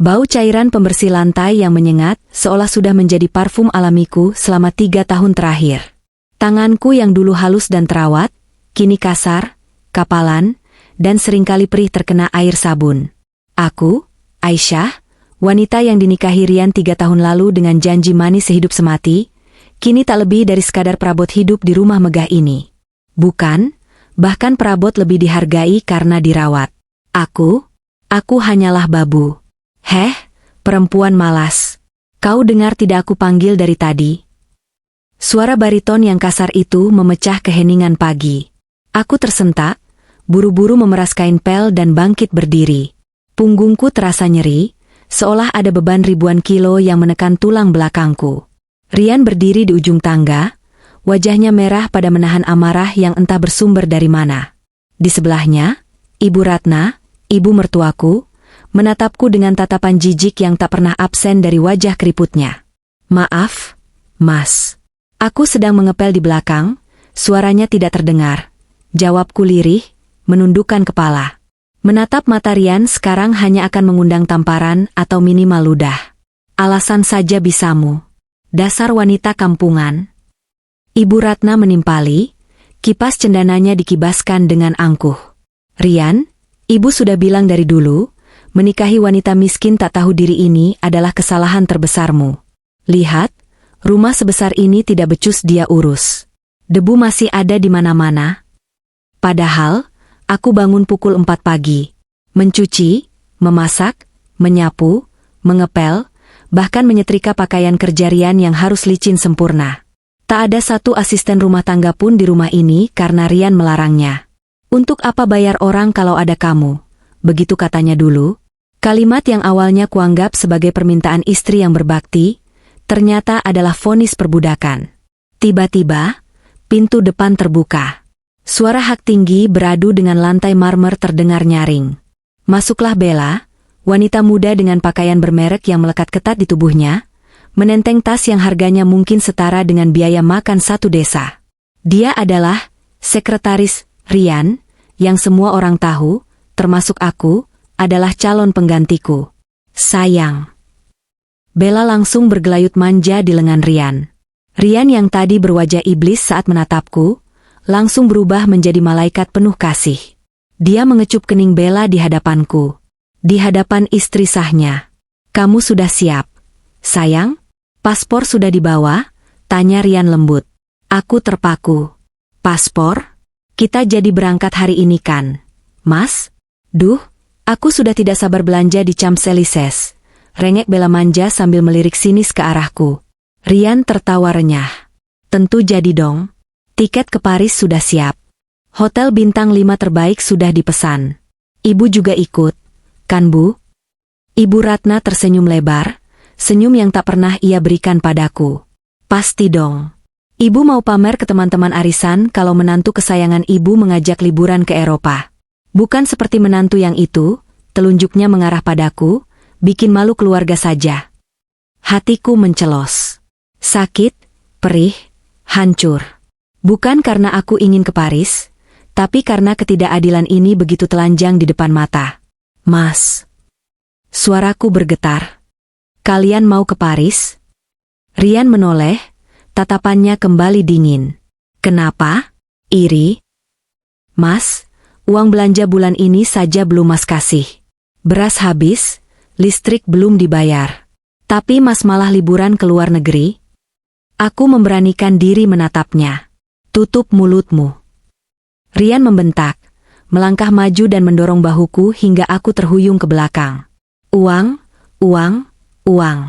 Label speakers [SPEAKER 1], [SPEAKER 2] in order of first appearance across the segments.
[SPEAKER 1] Bau cairan pembersih lantai yang menyengat seolah sudah menjadi parfum alamiku selama 3 tahun terakhir. Tanganku yang dulu halus dan terawat, kini kasar, kapalan, dan seringkali perih terkena air sabun. Aku, Aisyah, wanita yang dinikahi Rian 3 tahun lalu dengan janji manis sehidup semati, kini tak lebih dari sekadar perabot hidup di rumah megah ini. Bukan, bahkan perabot lebih dihargai karena dirawat. Aku hanyalah babu. Heh, perempuan malas. Kau dengar tidak aku panggil dari tadi? Suara bariton yang kasar itu memecah keheningan pagi. Aku tersentak, buru-buru memeras kain pel dan bangkit berdiri. Punggungku terasa nyeri, seolah ada beban ribuan kilo yang menekan tulang belakangku. Rian berdiri di ujung tangga, wajahnya merah pada menahan amarah yang entah bersumber dari mana. Di sebelahnya, Ibu Ratna, ibu mertuaku, menatapku dengan tatapan jijik yang tak pernah absen dari wajah keriputnya. Maaf, Mas. Aku sedang mengepel di belakang, suaranya tidak terdengar. Jawabku lirih, menundukkan kepala. Menatap mata Rian sekarang hanya akan mengundang tamparan atau minimal ludah. Alasan saja bisamu. Dasar wanita kampungan. Ibu Ratna menimpali, kipas cendananya dikibaskan dengan angkuh. Rian, ibu sudah bilang dari dulu, menikahi wanita miskin tak tahu diri ini adalah kesalahan terbesarmu. Lihat, rumah sebesar ini tidak becus dia urus. Debu masih ada di mana-mana. Padahal, aku bangun pukul 4 pagi. Mencuci, memasak, menyapu, mengepel, bahkan menyetrika pakaian kerja Rian yang harus licin sempurna. Tak ada satu asisten rumah tangga pun di rumah ini karena Rian melarangnya. Untuk apa bayar orang kalau ada kamu? Begitu katanya dulu. Kalimat yang awalnya kuanggap sebagai permintaan istri yang berbakti, ternyata adalah vonis perbudakan. Tiba-tiba, pintu depan terbuka. Suara hak tinggi beradu dengan lantai marmer terdengar nyaring. Masuklah Bella, wanita muda dengan pakaian bermerek yang melekat ketat di tubuhnya, menenteng tas yang harganya mungkin setara dengan biaya makan satu desa. Dia adalah sekretaris Rian, yang semua orang tahu, termasuk aku, adalah calon penggantiku. Sayang. Bella langsung bergelayut manja di lengan Rian. Rian yang tadi berwajah iblis saat menatapku, langsung berubah menjadi malaikat penuh kasih. Dia mengecup kening Bella di hadapanku. Di hadapan istri sahnya. Kamu sudah siap? Sayang, paspor sudah dibawa? Tanya Rian lembut. Aku terpaku. Paspor? Kita jadi berangkat hari ini kan? Mas? Duh, aku sudah tidak sabar belanja di Champs-Élysées. Rengek Bella manja sambil melirik sinis ke arahku. Rian tertawa renyah. Tentu jadi dong. Tiket ke Paris sudah siap. Hotel bintang 5 terbaik sudah dipesan. Ibu juga ikut, kan Bu? Ibu Ratna tersenyum lebar, senyum yang tak pernah ia berikan padaku. Pasti dong. Ibu mau pamer ke teman-teman arisan kalau menantu kesayangan ibu mengajak liburan ke Eropa. Bukan seperti menantu yang itu, telunjuknya mengarah padaku, bikin malu keluarga saja. Hatiku mencelos. Sakit, perih, hancur. Bukan karena aku ingin ke Paris, tapi karena ketidakadilan ini begitu telanjang di depan mata. Mas. Suaraku bergetar. Kalian mau ke Paris? Rian menoleh, tatapannya kembali dingin. Kenapa? Iri? Mas, uang belanja bulan ini saja belum Mas kasih. Beras habis, listrik belum dibayar. Tapi Mas malah liburan ke luar negeri? Aku memberanikan diri menatapnya. Tutup mulutmu. Rian membentak, melangkah maju dan mendorong bahuku hingga aku terhuyung ke belakang. Uang, uang, uang.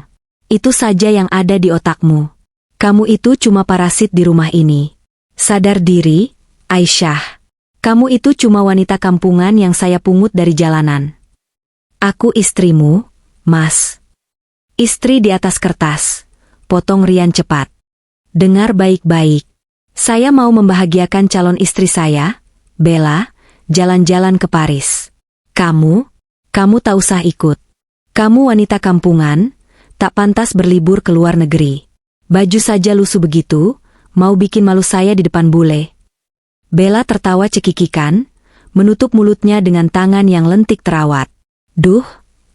[SPEAKER 1] Itu saja yang ada di otakmu. Kamu itu cuma parasit di rumah ini. Sadar diri, Aisyah. Kamu itu cuma wanita kampungan yang saya pungut dari jalanan. Aku istrimu, Mas. Istri di atas kertas. Potong Rian cepat. Dengar baik-baik. Saya mau membahagiakan calon istri saya, Bella, jalan-jalan ke Paris. Kamu tak usah ikut. Kamu wanita kampungan, tak pantas berlibur ke luar negeri. Baju saja lusuh begitu, mau bikin malu saya di depan bule. Bella tertawa cekikikan, menutup mulutnya dengan tangan yang lentik terawat. Duh,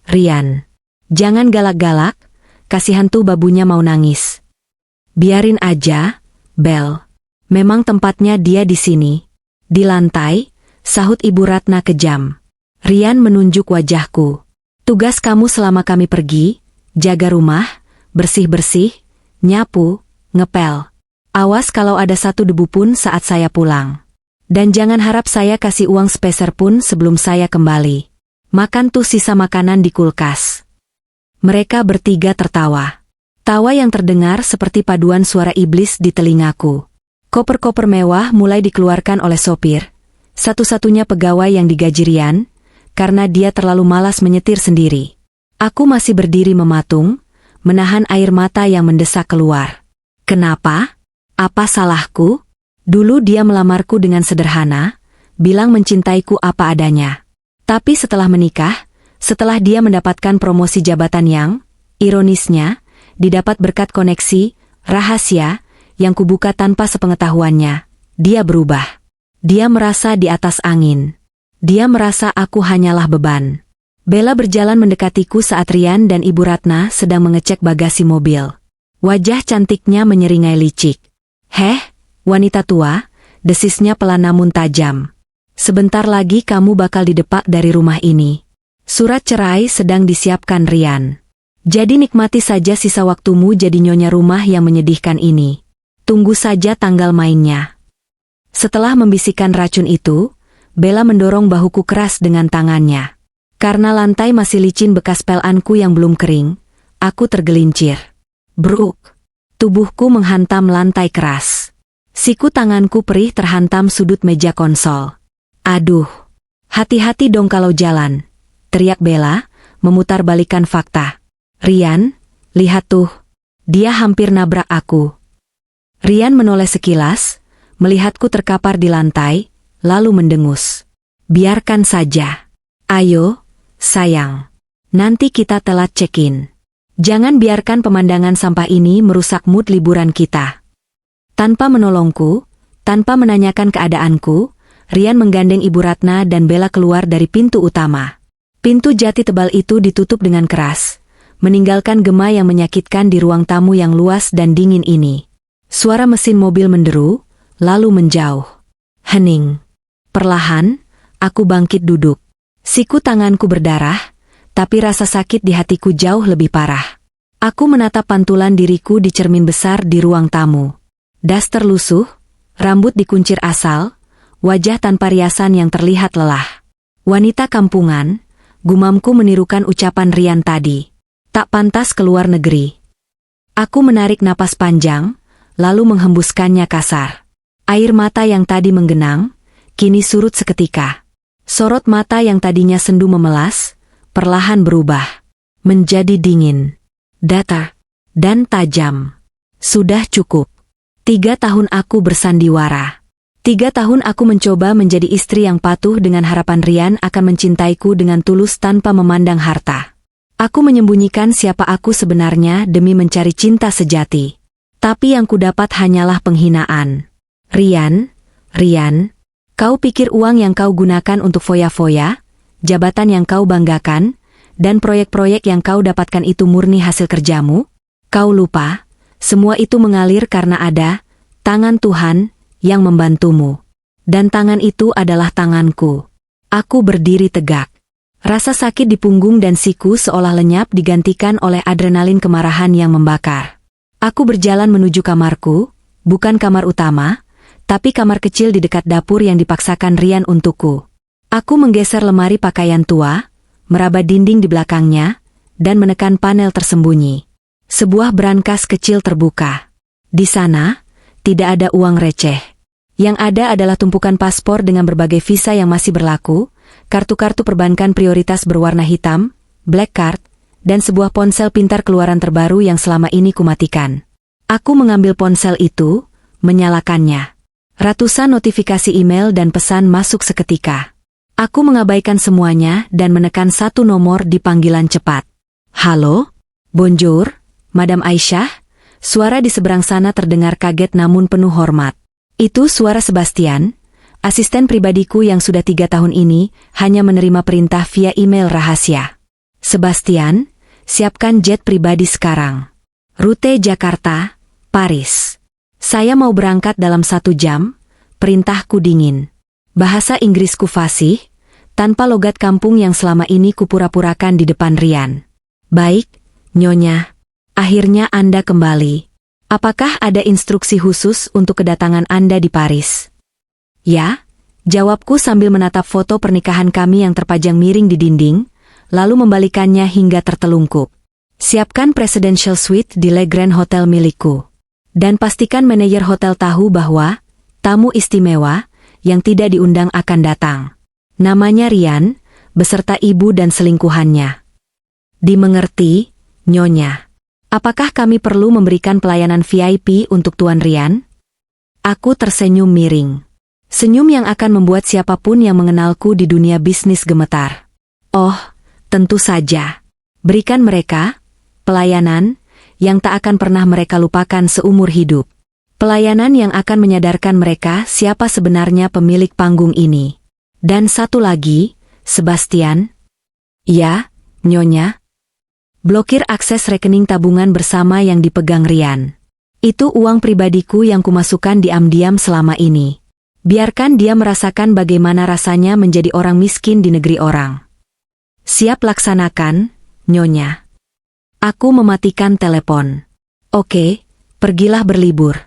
[SPEAKER 1] Rian. Jangan galak-galak, kasihan tuh babunya mau nangis. Biarin aja, Bel. Memang tempatnya dia di sini. Di lantai, sahut Ibu Ratna kejam. Rian menunjuk wajahku. Tugas kamu selama kami pergi, jaga rumah, bersih-bersih, nyapu, ngepel. Awas kalau ada satu debu pun saat saya pulang. Dan jangan harap saya kasih uang sepeser pun sebelum saya kembali. Makan tuh sisa makanan di kulkas. Mereka bertiga tertawa. Tawa yang terdengar seperti paduan suara iblis di telingaku. Koper-koper mewah mulai dikeluarkan oleh sopir, satu-satunya pegawai yang digaji Rian, karena dia terlalu malas menyetir sendiri. Aku masih berdiri mematung, menahan air mata yang mendesak keluar. Kenapa? Apa salahku? Dulu dia melamarku dengan sederhana, bilang mencintaiku apa adanya. Tapi setelah menikah, setelah dia mendapatkan promosi jabatan yang, ironisnya, didapat berkat koneksi, rahasia, yang kubuka tanpa sepengetahuannya, dia berubah. Dia merasa di atas angin. Dia merasa aku hanyalah beban. Bella berjalan mendekatiku saat Rian dan Ibu Ratna sedang mengecek bagasi mobil. Wajah cantiknya menyeringai licik. Heh, wanita tua, desisnya pelan namun tajam. Sebentar lagi kamu bakal didepak dari rumah ini. Surat cerai sedang disiapkan Rian. Jadi nikmati saja sisa waktumu jadi nyonya rumah yang menyedihkan ini. Tunggu saja tanggal mainnya. Setelah membisikkan racun itu, Bella mendorong bahuku keras dengan tangannya. Karena lantai masih licin bekas pelanku yang belum kering, aku tergelincir. Bruk! Tubuhku menghantam lantai keras. Siku tanganku perih terhantam sudut meja konsol. Aduh! Hati-hati dong kalau jalan, teriak Bella, memutar balikan fakta. Rian, lihat tuh. Dia hampir nabrak aku. Rian menoleh sekilas, melihatku terkapar di lantai, lalu mendengus. Biarkan saja. Ayo, sayang. Nanti kita telat check-in. Jangan biarkan pemandangan sampah ini merusak mood liburan kita. Tanpa menolongku, tanpa menanyakan keadaanku, Rian menggandeng Ibu Ratna dan Bella keluar dari pintu utama. Pintu jati tebal itu ditutup dengan keras, meninggalkan gema yang menyakitkan di ruang tamu yang luas dan dingin ini. Suara mesin mobil menderu, lalu menjauh. Hening. Perlahan, aku bangkit duduk. Siku tanganku berdarah, tapi rasa sakit di hatiku jauh lebih parah. Aku menatap pantulan diriku di cermin besar di ruang tamu. Daster lusuh, rambut dikuncir asal, wajah tanpa riasan yang terlihat lelah. Wanita kampungan, gumamku menirukan ucapan Rian tadi. Tak pantas keluar negeri. Aku menarik napas panjang, lalu menghembuskannya kasar. Air mata yang tadi menggenang, kini surut seketika. Sorot mata yang tadinya sendu memelas, perlahan berubah. Menjadi dingin, datar, dan tajam. Sudah cukup. 3 tahun aku bersandiwara. 3 tahun aku mencoba menjadi istri yang patuh dengan harapan Rian akan mencintaiku dengan tulus tanpa memandang harta. Aku menyembunyikan siapa aku sebenarnya demi mencari cinta sejati. Tapi yang kudapat hanyalah penghinaan. Rian, kau pikir uang yang kau gunakan untuk foya-foya, jabatan yang kau banggakan, dan proyek-proyek yang kau dapatkan itu murni hasil kerjamu? Kau lupa, semua itu mengalir karena ada tangan Tuhan yang membantumu. Dan tangan itu adalah tanganku. Aku berdiri tegak. Rasa sakit di punggung dan siku seolah lenyap digantikan oleh adrenalin kemarahan yang membakar. Aku berjalan menuju kamarku, bukan kamar utama, tapi kamar kecil di dekat dapur yang dipaksakan Rian untukku. Aku menggeser lemari pakaian tua, meraba dinding di belakangnya, dan menekan panel tersembunyi. Sebuah brankas kecil terbuka. Di sana, tidak ada uang receh. Yang ada adalah tumpukan paspor dengan berbagai visa yang masih berlaku, kartu-kartu perbankan prioritas berwarna hitam, black card, dan sebuah ponsel pintar keluaran terbaru yang selama ini kumatikan. Aku mengambil ponsel itu, menyalakannya. Ratusan notifikasi email dan pesan masuk seketika. Aku mengabaikan semuanya dan menekan satu nomor di panggilan cepat. Halo? Bonjour, Madam Aisyah? Suara di seberang sana terdengar kaget namun penuh hormat. Itu suara Sebastian, asisten pribadiku yang sudah 3 tahun ini hanya menerima perintah via email rahasia. Sebastian, Siapkan jet pribadi sekarang. Rute Jakarta, Paris. Saya mau berangkat dalam 1 jam, perintahku dingin. Bahasa Inggrisku fasih, tanpa logat kampung yang selama ini kupura-purakan di depan Rian. Baik, Nyonya. Akhirnya Anda kembali. Apakah ada instruksi khusus untuk kedatangan Anda di Paris? Ya, jawabku sambil menatap foto pernikahan kami yang terpajang miring di dinding, lalu membalikannya hingga tertelungkup. Siapkan Presidential Suite di Le Grand Hotel milikku. Dan pastikan manajer hotel tahu bahwa tamu istimewa yang tidak diundang akan datang. Namanya Rian, beserta ibu dan selingkuhannya. Dimengerti, Nyonya. Apakah kami perlu memberikan pelayanan VIP untuk Tuan Rian? Aku tersenyum miring. Senyum yang akan membuat siapapun yang mengenalku di dunia bisnis gemetar. Oh, tentu saja. Berikan mereka pelayanan yang tak akan pernah mereka lupakan seumur hidup. Pelayanan yang akan menyadarkan mereka siapa sebenarnya pemilik panggung ini. Dan satu lagi, Sebastian. Ya, Nyonya. Blokir akses rekening tabungan bersama yang dipegang Rian. Itu uang pribadiku yang kumasukkan diam-diam selama ini. Biarkan dia merasakan bagaimana rasanya menjadi orang miskin di negeri orang. Siap laksanakan, Nyonya. Aku mematikan telepon. Oke, pergilah berlibur,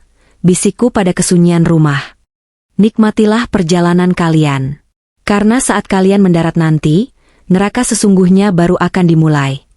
[SPEAKER 1] bisikku pada kesunyian rumah. Nikmatilah perjalanan kalian. Karena saat kalian mendarat nanti, neraka sesungguhnya baru akan dimulai.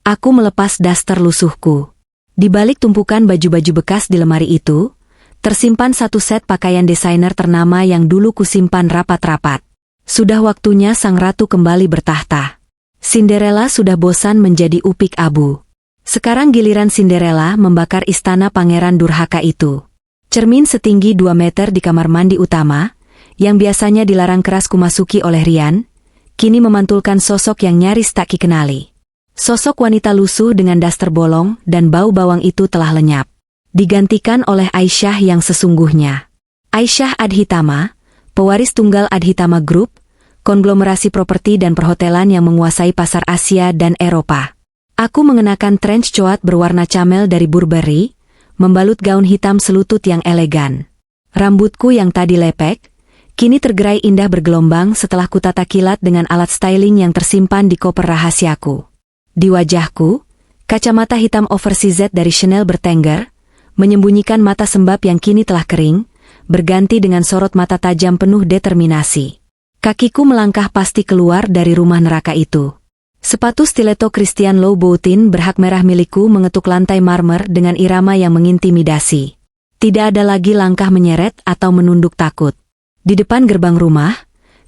[SPEAKER 1] Aku melepas daster lusuhku. Di balik tumpukan baju-baju bekas di lemari itu, tersimpan 1 set pakaian desainer ternama yang dulu kusimpan rapat-rapat. Sudah waktunya sang ratu kembali bertahta. Cinderella sudah bosan menjadi upik abu. Sekarang giliran Cinderella membakar istana pangeran durhaka itu. Cermin setinggi 2 meter di kamar mandi utama, yang biasanya dilarang keras kumasuki oleh Rian, kini memantulkan sosok yang nyaris tak dikenali. Sosok wanita lusuh dengan daster bolong dan bau bawang itu telah lenyap. Digantikan oleh Aisyah yang sesungguhnya. Aisyah Adhitama, pewaris tunggal Adhitama Group, konglomerasi properti dan perhotelan yang menguasai pasar Asia dan Eropa. Aku mengenakan trench coat berwarna camel dari Burberry, membalut gaun hitam selutut yang elegan. Rambutku yang tadi lepek, kini tergerai indah bergelombang setelah kutata kilat dengan alat styling yang tersimpan di koper rahasiaku. Di wajahku, kacamata hitam oversized dari Chanel bertengger, menyembunyikan mata sembab yang kini telah kering, berganti dengan sorot mata tajam penuh determinasi. Kakiku melangkah pasti keluar dari rumah neraka itu. Sepatu stiletto Christian Louboutin berhak merah milikku mengetuk lantai marmer dengan irama yang mengintimidasi. Tidak ada lagi langkah menyeret atau menunduk takut. Di depan gerbang rumah,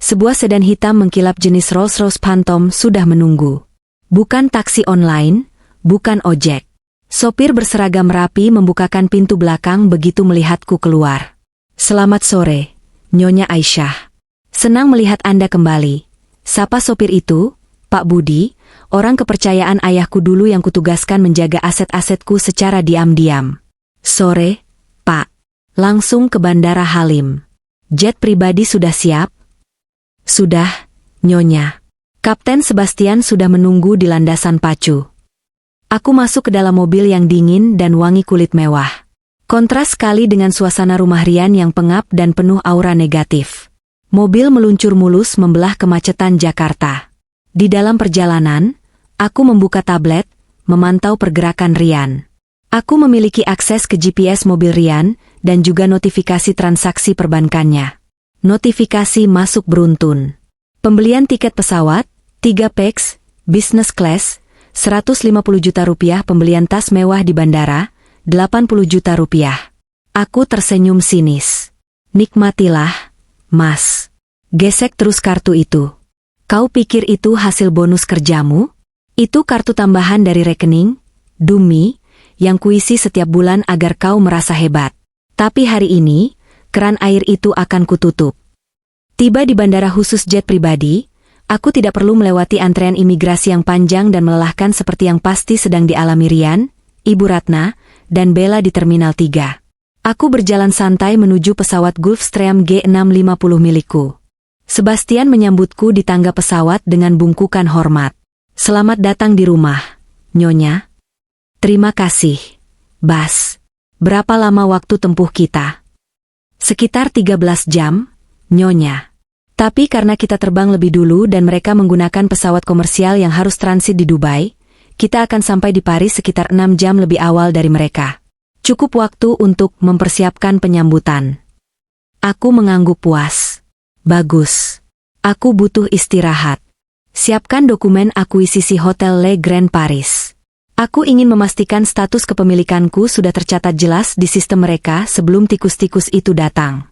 [SPEAKER 1] sebuah sedan hitam mengkilap jenis Rolls-Royce Phantom sudah menunggu. Bukan taksi online, bukan ojek. Sopir berseragam rapi membukakan pintu belakang begitu melihatku keluar. Selamat sore, Nyonya Aisyah. Senang melihat Anda kembali. Sapa sopir itu, Pak Budi, orang kepercayaan ayahku dulu yang kutugaskan menjaga aset-asetku secara diam-diam. Sore, Pak. Langsung ke Bandara Halim. Jet pribadi sudah siap? Sudah, Nyonya. Kapten Sebastian sudah menunggu di landasan pacu. Aku masuk ke dalam mobil yang dingin dan wangi kulit mewah. Kontras sekali dengan suasana rumah Rian yang pengap dan penuh aura negatif. Mobil meluncur mulus membelah kemacetan Jakarta. Di dalam perjalanan, aku membuka tablet, memantau pergerakan Rian. Aku memiliki akses ke GPS mobil Rian dan juga notifikasi transaksi perbankannya. Notifikasi masuk beruntun. Pembelian tiket pesawat, 3 pax, business class, 150 juta rupiah. Pembelian tas mewah di bandara, 80 juta rupiah. Aku tersenyum sinis. Nikmatilah, Mas. Gesek terus kartu itu. Kau pikir itu hasil bonus kerjamu? Itu kartu tambahan dari rekening, Dumi, yang kuisi setiap bulan agar kau merasa hebat. Tapi hari ini, keran air itu akan kututup. Tiba di bandara khusus jet pribadi, aku tidak perlu melewati antrean imigrasi yang panjang dan melelahkan seperti yang pasti sedang dialami Rian, Ibu Ratna, dan Bella di Terminal 3. Aku berjalan santai menuju pesawat Gulfstream G650 milikku. Sebastian menyambutku di tangga pesawat dengan bungkukan hormat. Selamat datang di rumah, Nyonya. Terima kasih, Bas. Berapa lama waktu tempuh kita? Sekitar 13 jam, Nyonya. Tapi karena kita terbang lebih dulu dan mereka menggunakan pesawat komersial yang harus transit di Dubai, kita akan sampai di Paris sekitar 6 jam lebih awal dari mereka. Cukup waktu untuk mempersiapkan penyambutan. Aku mengangguk puas. Bagus. Aku butuh istirahat. Siapkan dokumen akuisisi Hotel Le Grand Paris. Aku ingin memastikan status kepemilikanku sudah tercatat jelas di sistem mereka sebelum tikus-tikus itu datang.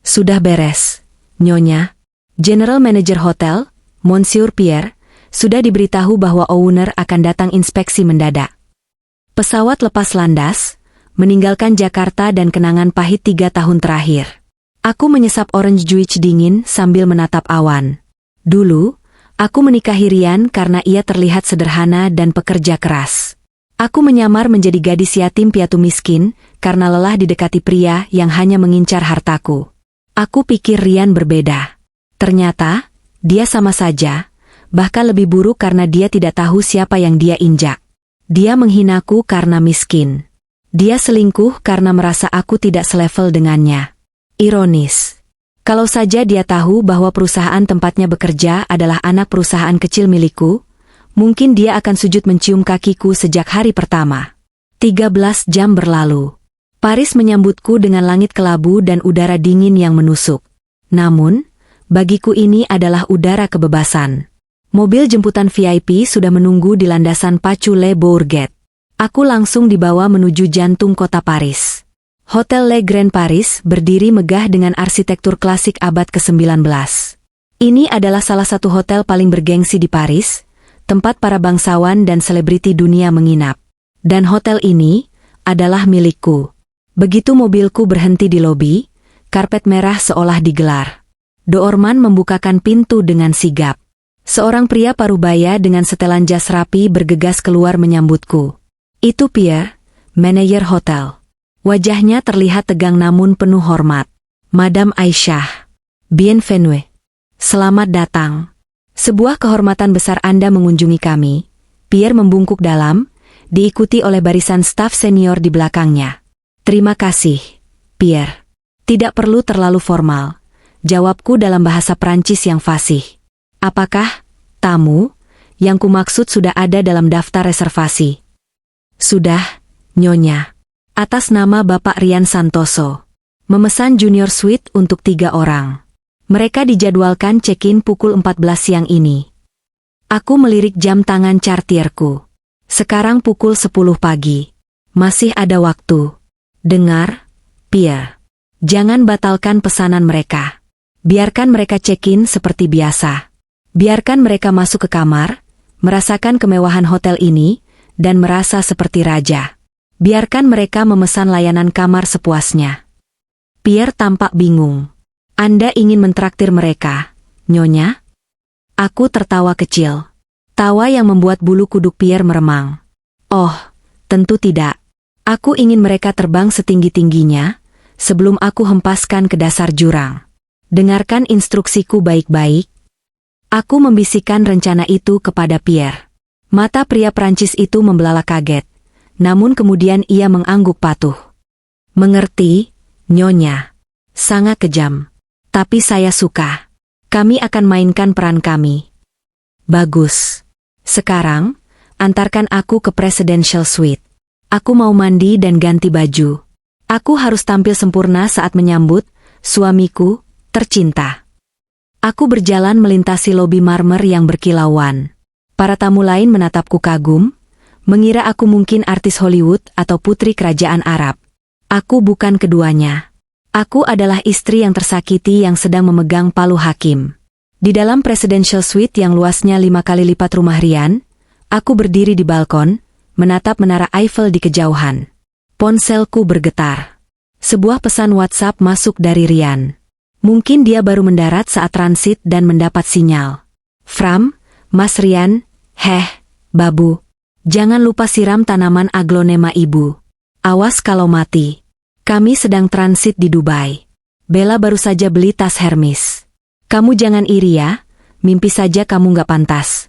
[SPEAKER 1] Sudah beres, Nyonya. General Manager Hotel, Monsieur Pierre, sudah diberitahu bahwa owner akan datang inspeksi mendadak. Pesawat lepas landas, meninggalkan Jakarta dan kenangan pahit 3 tahun terakhir. Aku menyesap orange juice dingin sambil menatap awan. Dulu, aku menikahi Rian karena ia terlihat sederhana dan pekerja keras. Aku menyamar menjadi gadis yatim piatu miskin karena lelah didekati pria yang hanya mengincar hartaku. Aku pikir Rian berbeda. Ternyata, dia sama saja, bahkan lebih buruk karena dia tidak tahu siapa yang dia injak. Dia menghinaku karena miskin. Dia selingkuh karena merasa aku tidak selevel dengannya. Ironis. Kalau saja dia tahu bahwa perusahaan tempatnya bekerja adalah anak perusahaan kecil milikku, mungkin dia akan sujud mencium kakiku sejak hari pertama. 13 jam berlalu. Paris menyambutku dengan langit kelabu dan udara dingin yang menusuk. Namun, bagiku ini adalah udara kebebasan. Mobil jemputan VIP sudah menunggu di landasan pacu Le Bourget. Aku langsung dibawa menuju jantung kota Paris. Hotel Le Grand Paris berdiri megah dengan arsitektur klasik abad ke-19. Ini adalah salah satu hotel paling bergengsi di Paris, tempat para bangsawan dan selebriti dunia menginap. Dan hotel ini adalah milikku. Begitu mobilku berhenti di lobi, karpet merah seolah digelar. Doorman membukakan pintu dengan sigap. Seorang pria parubaya dengan setelan jas rapi bergegas keluar menyambutku. Itu Pierre, manajer hotel. Wajahnya terlihat tegang namun penuh hormat. Madame Aisyah. Bienvenue. Selamat datang. Sebuah kehormatan besar Anda mengunjungi kami. Pierre membungkuk dalam, diikuti oleh barisan staf senior di belakangnya. Terima kasih, Pierre. Tidak perlu terlalu formal. Jawabku dalam bahasa Prancis yang fasih. Apakah, tamu, yang kumaksud sudah ada dalam daftar reservasi? Sudah, Nyonya. Atas nama Bapak Rian Santoso. Memesan junior suite untuk 3 orang. Mereka dijadwalkan check-in pukul 14 siang ini. Aku melirik jam tangan chartierku. Sekarang pukul 10 pagi. Masih ada waktu. Dengar, Pierre. Jangan batalkan pesanan mereka. Biarkan mereka check-in seperti biasa. Biarkan mereka masuk ke kamar, merasakan kemewahan hotel ini, dan merasa seperti raja. Biarkan mereka memesan layanan kamar sepuasnya. Pierre tampak bingung. Anda ingin mentraktir mereka, Nyonya? Aku tertawa kecil. Tawa yang membuat bulu kuduk Pierre meremang. Oh, tentu tidak. Aku ingin mereka terbang setinggi-tingginya, sebelum aku hempaskan ke dasar jurang. Dengarkan instruksiku baik-baik. Aku membisikkan rencana itu kepada Pierre. Mata pria Prancis itu membelalak kaget. Namun kemudian ia mengangguk patuh. Mengerti, Nyonya. Sangat kejam. Tapi saya suka. Kami akan mainkan peran kami. Bagus. Sekarang, antarkan aku ke Presidential Suite. Aku mau mandi dan ganti baju. Aku harus tampil sempurna saat menyambut suamiku tercinta. Aku berjalan melintasi lobi marmer yang berkilauan. Para tamu lain menatapku kagum, mengira aku mungkin artis Hollywood atau putri kerajaan Arab. Aku bukan keduanya. Aku adalah istri yang tersakiti yang sedang memegang palu hakim. Di dalam Presidential Suite yang luasnya 5 kali lipat rumah Rian, aku berdiri di balkon, menatap menara Eiffel di kejauhan. Ponselku bergetar. Sebuah pesan WhatsApp masuk dari Rian. Mungkin dia baru mendarat saat transit dan mendapat sinyal. Fram, Mas Rian, Babu. Jangan lupa siram tanaman aglonema ibu. Awas kalau mati. Kami sedang transit di Dubai. Bella baru saja beli tas Hermes. Kamu jangan iri ya, mimpi saja kamu nggak pantas.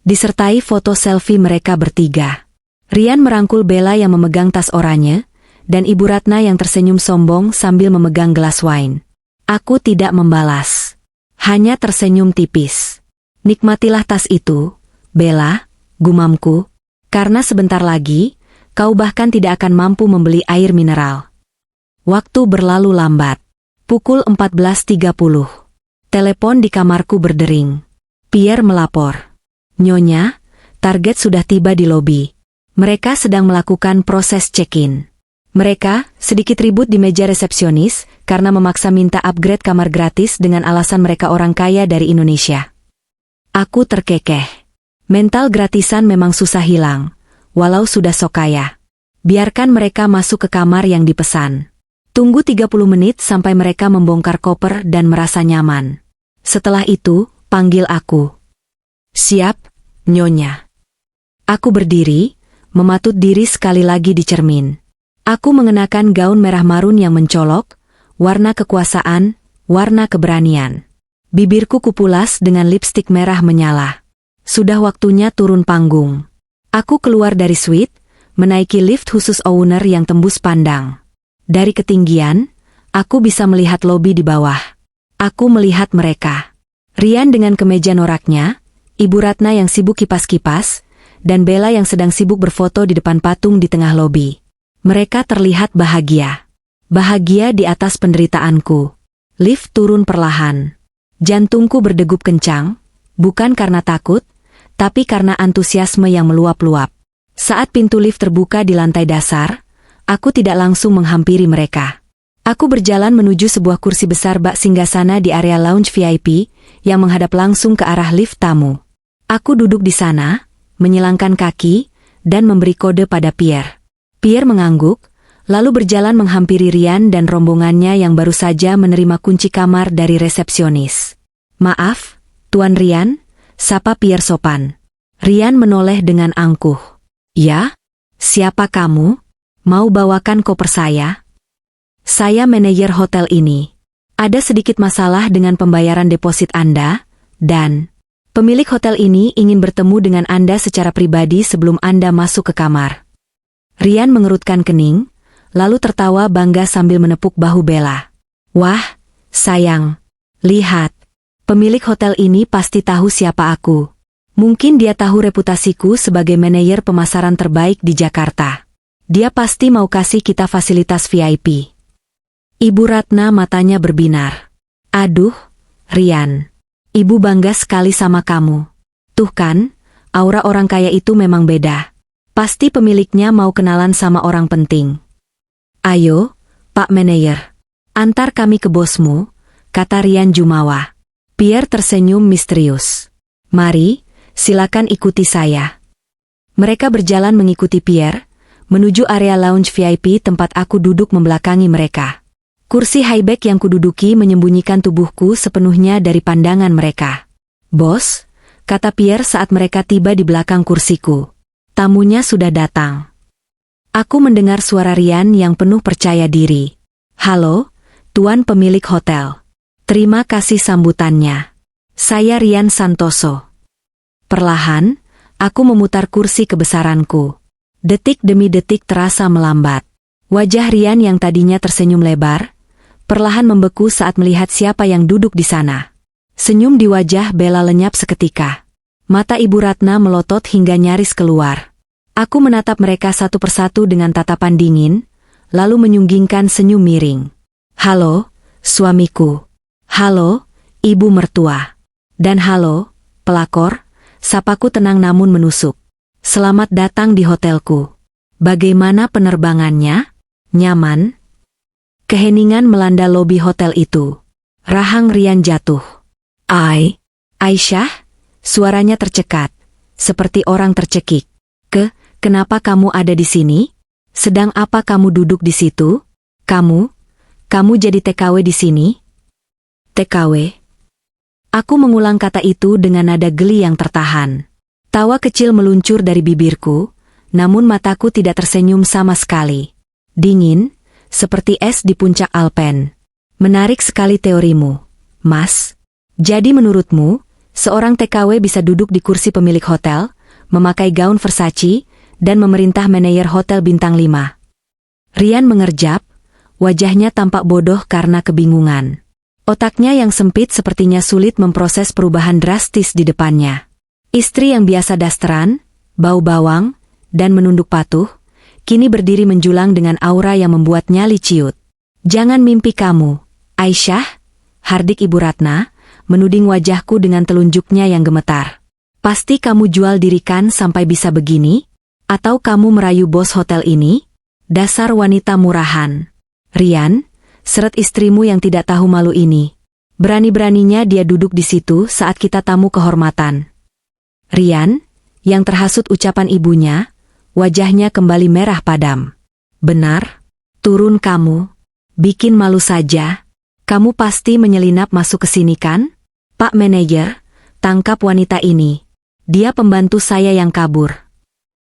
[SPEAKER 1] disertai foto selfie mereka bertiga. Rian merangkul Bella yang memegang tas oranye, dan Ibu Ratna yang tersenyum sombong sambil memegang gelas wine. Aku tidak membalas. Hanya tersenyum tipis. Nikmatilah tas itu, Bella, gumamku, karena sebentar lagi, kau bahkan tidak akan mampu membeli air mineral. Waktu berlalu lambat. Pukul 14.30. Telepon di kamarku berdering. Pierre melapor. Nyonya, target sudah tiba di lobi. Mereka sedang melakukan proses check-in. Mereka sedikit ribut di meja resepsionis karena memaksa minta upgrade kamar gratis dengan alasan mereka orang kaya dari Indonesia. Aku terkekeh. Mental gratisan memang susah hilang, walau sudah sok kaya. Biarkan mereka masuk ke kamar yang dipesan. Tunggu 30 menit sampai mereka membongkar koper dan merasa nyaman. Setelah itu, panggil aku. Siap, Nyonya. Aku berdiri, mematut diri sekali lagi di cermin. Aku mengenakan gaun merah marun yang mencolok, warna kekuasaan, warna keberanian. Bibirku kupulas dengan lipstik merah menyala. Sudah waktunya turun panggung. Aku keluar dari suite, menaiki lift khusus owner yang tembus pandang. Dari ketinggian, aku bisa melihat lobi di bawah. Aku melihat mereka. Rian dengan kemeja noraknya, Ibu Ratna yang sibuk kipas-kipas, dan Bella yang sedang sibuk berfoto di depan patung di tengah lobi. Mereka terlihat bahagia. Bahagia di atas penderitaanku. Lift turun perlahan. Jantungku berdegup kencang, bukan karena takut, tapi karena antusiasme yang meluap-luap. Saat pintu lift terbuka di lantai dasar, aku tidak langsung menghampiri mereka. Aku berjalan menuju sebuah kursi besar bak singgasana di area lounge VIP, yang menghadap langsung ke arah lift tamu. Aku duduk di sana, menyilangkan kaki, dan memberi kode pada Pierre. Pierre mengangguk, lalu berjalan menghampiri Rian dan rombongannya yang baru saja menerima kunci kamar dari resepsionis. Maaf, Tuan Rian, sapa Pierre sopan. Rian menoleh dengan angkuh. Ya? Siapa kamu? Mau bawakan koper saya? Saya manajer hotel ini. Ada sedikit masalah dengan pembayaran deposit Anda, dan pemilik hotel ini ingin bertemu dengan Anda secara pribadi sebelum Anda masuk ke kamar. Rian mengerutkan kening, lalu tertawa bangga sambil menepuk bahu Bella. Wah, sayang. Lihat, pemilik hotel ini pasti tahu siapa aku. Mungkin dia tahu reputasiku sebagai manajer pemasaran terbaik di Jakarta. Dia pasti mau kasih kita fasilitas VIP. Ibu Ratna matanya berbinar. Aduh, Rian. Ibu bangga sekali sama kamu. Tuh kan, aura orang kaya itu memang beda. Pasti pemiliknya mau kenalan sama orang penting. Ayo, Pak Manajer. Antar kami ke bosmu, kata Rian Jumawa. Pierre tersenyum misterius. Mari, silakan ikuti saya. Mereka berjalan mengikuti Pierre, menuju area lounge VIP tempat aku duduk membelakangi mereka. Kursi high-back yang kududuki menyembunyikan tubuhku sepenuhnya dari pandangan mereka. Bos, kata Pierre saat mereka tiba di belakang kursiku. Tamunya sudah datang. Aku mendengar suara Rian yang penuh percaya diri. Halo, Tuan pemilik hotel. Terima kasih sambutannya. Saya Rian Santoso. Perlahan, aku memutar kursi kebesaranku. Detik demi detik terasa melambat. Wajah Rian yang tadinya tersenyum lebar, perlahan membeku saat melihat siapa yang duduk di sana. Senyum di wajah Bella lenyap seketika. Mata Ibu Ratna melotot hingga nyaris keluar. Aku menatap mereka satu persatu dengan tatapan dingin, lalu menyunggingkan senyum miring. Halo, suamiku. Halo, ibu mertua. Dan halo, pelakor, sapaku tenang namun menusuk. Selamat datang di hotelku. Bagaimana penerbangannya? Nyaman? Keheningan melanda lobi hotel itu. Rahang Rian jatuh. Aisyah? Suaranya tercekat, seperti orang tercekik. Kenapa kamu ada di sini? Sedang apa kamu duduk di situ? Kamu jadi TKW di sini? TKW? Aku mengulang kata itu dengan nada geli yang tertahan. Tawa kecil meluncur dari bibirku, namun mataku tidak tersenyum sama sekali. Dingin, seperti es di puncak Alpen. Menarik sekali teorimu, Mas. Jadi menurutmu, Seorang TKW bisa duduk di kursi pemilik hotel, memakai gaun Versace, dan memerintah manajer hotel bintang 5. Rian mengerjap, wajahnya tampak bodoh karena kebingungan. Otaknya yang sempit sepertinya sulit memproses perubahan drastis di depannya. Istri yang biasa dasteran, bau bawang, dan menunduk patuh, kini berdiri menjulang dengan aura yang membuat nyali ciut. "Jangan mimpi kamu, Aisyah," hardik Ibu Ratna, menuding wajahku dengan telunjuknya yang gemetar. "Pasti kamu jual dirikan sampai bisa begini? Atau kamu merayu bos hotel ini? Dasar wanita murahan." "Rian," seret istrimu yang tidak tahu malu ini. Berani-beraninya dia duduk di situ saat kita tamu kehormatan. Rian, yang terhasut ucapan ibunya, wajahnya kembali merah padam. "Benar? Turun kamu. Bikin malu saja. Kamu pasti menyelinap masuk ke sini kan? Pak manajer, tangkap wanita ini. Dia pembantu saya yang kabur."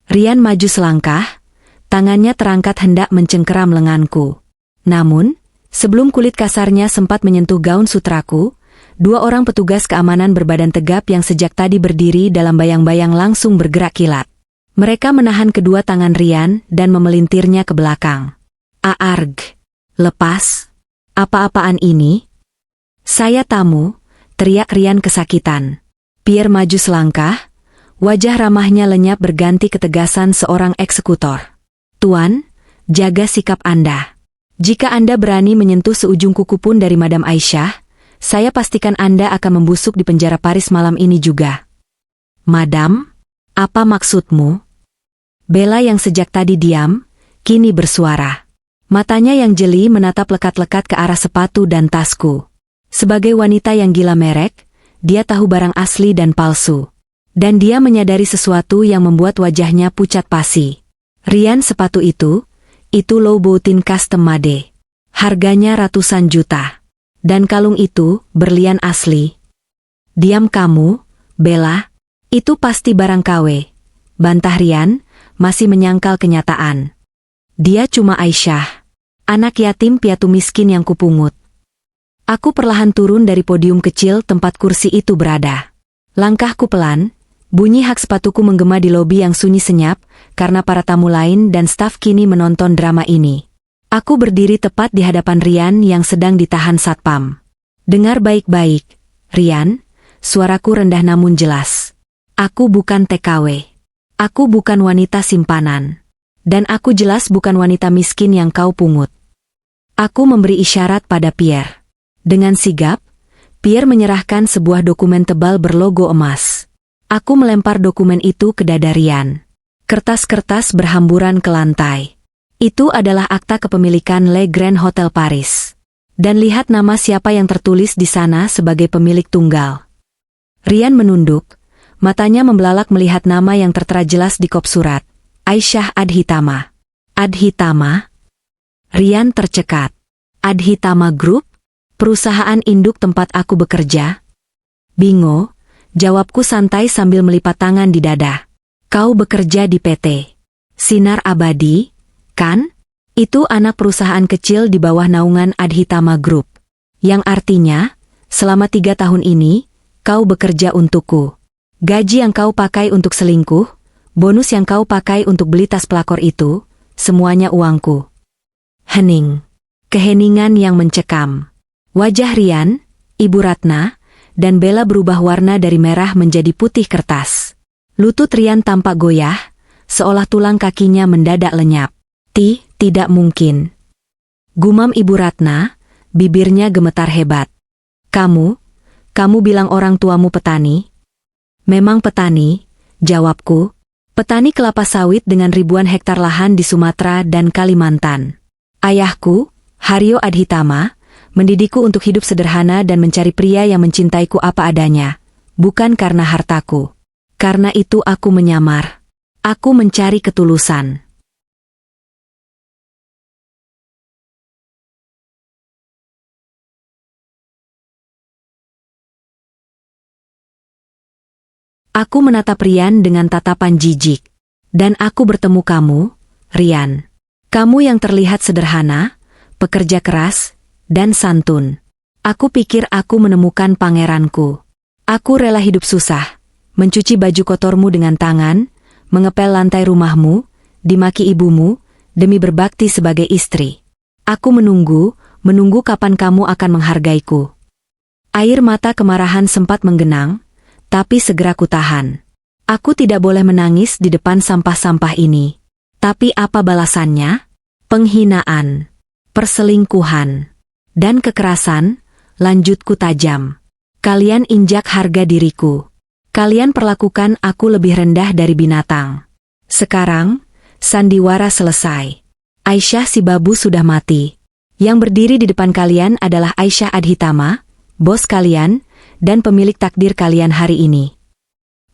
[SPEAKER 1] Rian maju selangkah, tangannya terangkat hendak mencengkeram lenganku. Namun, sebelum kulit kasarnya sempat menyentuh gaun sutraku, dua orang petugas keamanan berbadan tegap yang sejak tadi berdiri dalam bayang-bayang langsung bergerak kilat. Mereka menahan kedua tangan Rian dan memelintirnya ke belakang. "Aarg, lepas. Apa-apaan ini?" "Saya tamu," teriak Rian kesakitan. Pierre maju selangkah, wajah ramahnya lenyap berganti ketegasan seorang eksekutor. "Tuan, jaga sikap Anda. Jika Anda berani menyentuh seujung kuku pun dari Madam Aisyah, saya pastikan Anda akan membusuk di penjara Paris malam ini juga." "Madam, apa maksudmu?" Bella yang sejak tadi diam, kini bersuara. Matanya yang jeli menatap lekat-lekat ke arah sepatu dan tasku. Sebagai wanita yang gila merek, dia tahu barang asli dan palsu. Dan dia menyadari sesuatu yang membuat wajahnya pucat pasi. "Rian, sepatu itu Louboutin custom made. Harganya ratusan juta. Dan kalung itu berlian asli." "Diam kamu, Bella. Itu pasti barang KW," bantah Rian, masih menyangkal kenyataan. "Dia cuma Aisyah, anak yatim piatu miskin yang kupungut." Aku perlahan turun dari podium kecil tempat kursi itu berada. Langkahku pelan, bunyi hak sepatuku menggema di lobi yang sunyi senyap, karena para tamu lain dan staf kini menonton drama ini. Aku berdiri tepat di hadapan Rian yang sedang ditahan satpam. "Dengar baik-baik, Rian," suaraku rendah namun jelas. "Aku bukan TKW. Aku bukan wanita simpanan. Dan aku jelas bukan wanita miskin yang kau pungut." Aku memberi isyarat pada Pierre. Dengan sigap, Pierre menyerahkan sebuah dokumen tebal berlogo emas. Aku melempar dokumen itu ke dada Rian. Kertas-kertas berhamburan ke lantai. Itu adalah akta kepemilikan Le Grand Hotel Paris. Dan lihat nama siapa yang tertulis di sana sebagai pemilik tunggal. Rian menunduk, matanya membelalak melihat nama yang tertera jelas di kop surat. Aisyah Adhitama. Adhitama? Rian tercekat. "Adhitama Group? Perusahaan induk tempat aku bekerja?" "Bingo," jawabku santai sambil melipat tangan di dada. "Kau bekerja di PT Sinar Abadi, kan? Itu anak perusahaan kecil di bawah naungan Adhitama Group. Yang artinya, selama 3 tahun ini, kau bekerja untukku. Gaji yang kau pakai untuk selingkuh, bonus yang kau pakai untuk beli tas pelakor itu, semuanya uangku." Hening. Keheningan yang mencekam. Wajah Rian, Ibu Ratna, dan Bella berubah warna dari merah menjadi putih kertas. Lutut Rian tampak goyah, seolah tulang kakinya mendadak lenyap. Tidak mungkin." Gumam Ibu Ratna, bibirnya gemetar hebat. Kamu bilang orang tuamu petani?" "Memang petani," jawabku. "Petani kelapa sawit dengan ribuan hektar lahan di Sumatera dan Kalimantan. Ayahku, Haryo Adhitama, mendidikku untuk hidup sederhana dan mencari pria yang mencintaiku apa adanya, bukan karena hartaku. Karena itu aku menyamar. Aku mencari ketulusan." Aku menatap Rian dengan tatapan jijik. "Dan aku bertemu kamu, Rian. Kamu yang terlihat sederhana, pekerja keras, dan santun. Aku pikir aku menemukan pangeranku. Aku rela hidup susah, mencuci baju kotormu dengan tangan, mengepel lantai rumahmu, dimaki ibumu, demi berbakti sebagai istri. Aku menunggu kapan kamu akan menghargaiku. Air mata kemarahan sempat menggenang, tapi segera kutahan. Aku tidak boleh menangis di depan sampah-sampah ini. Tapi apa balasannya? Penghinaan, perselingkuhan, dan kekerasan. Lanjutku tajam. Kalian injak harga diriku. Kalian perlakukan aku lebih rendah dari binatang. Sekarang, sandiwara selesai. Aisyah si babu sudah mati. Yang berdiri di depan kalian adalah Aisyah Adhitama, bos kalian, dan pemilik takdir kalian hari ini.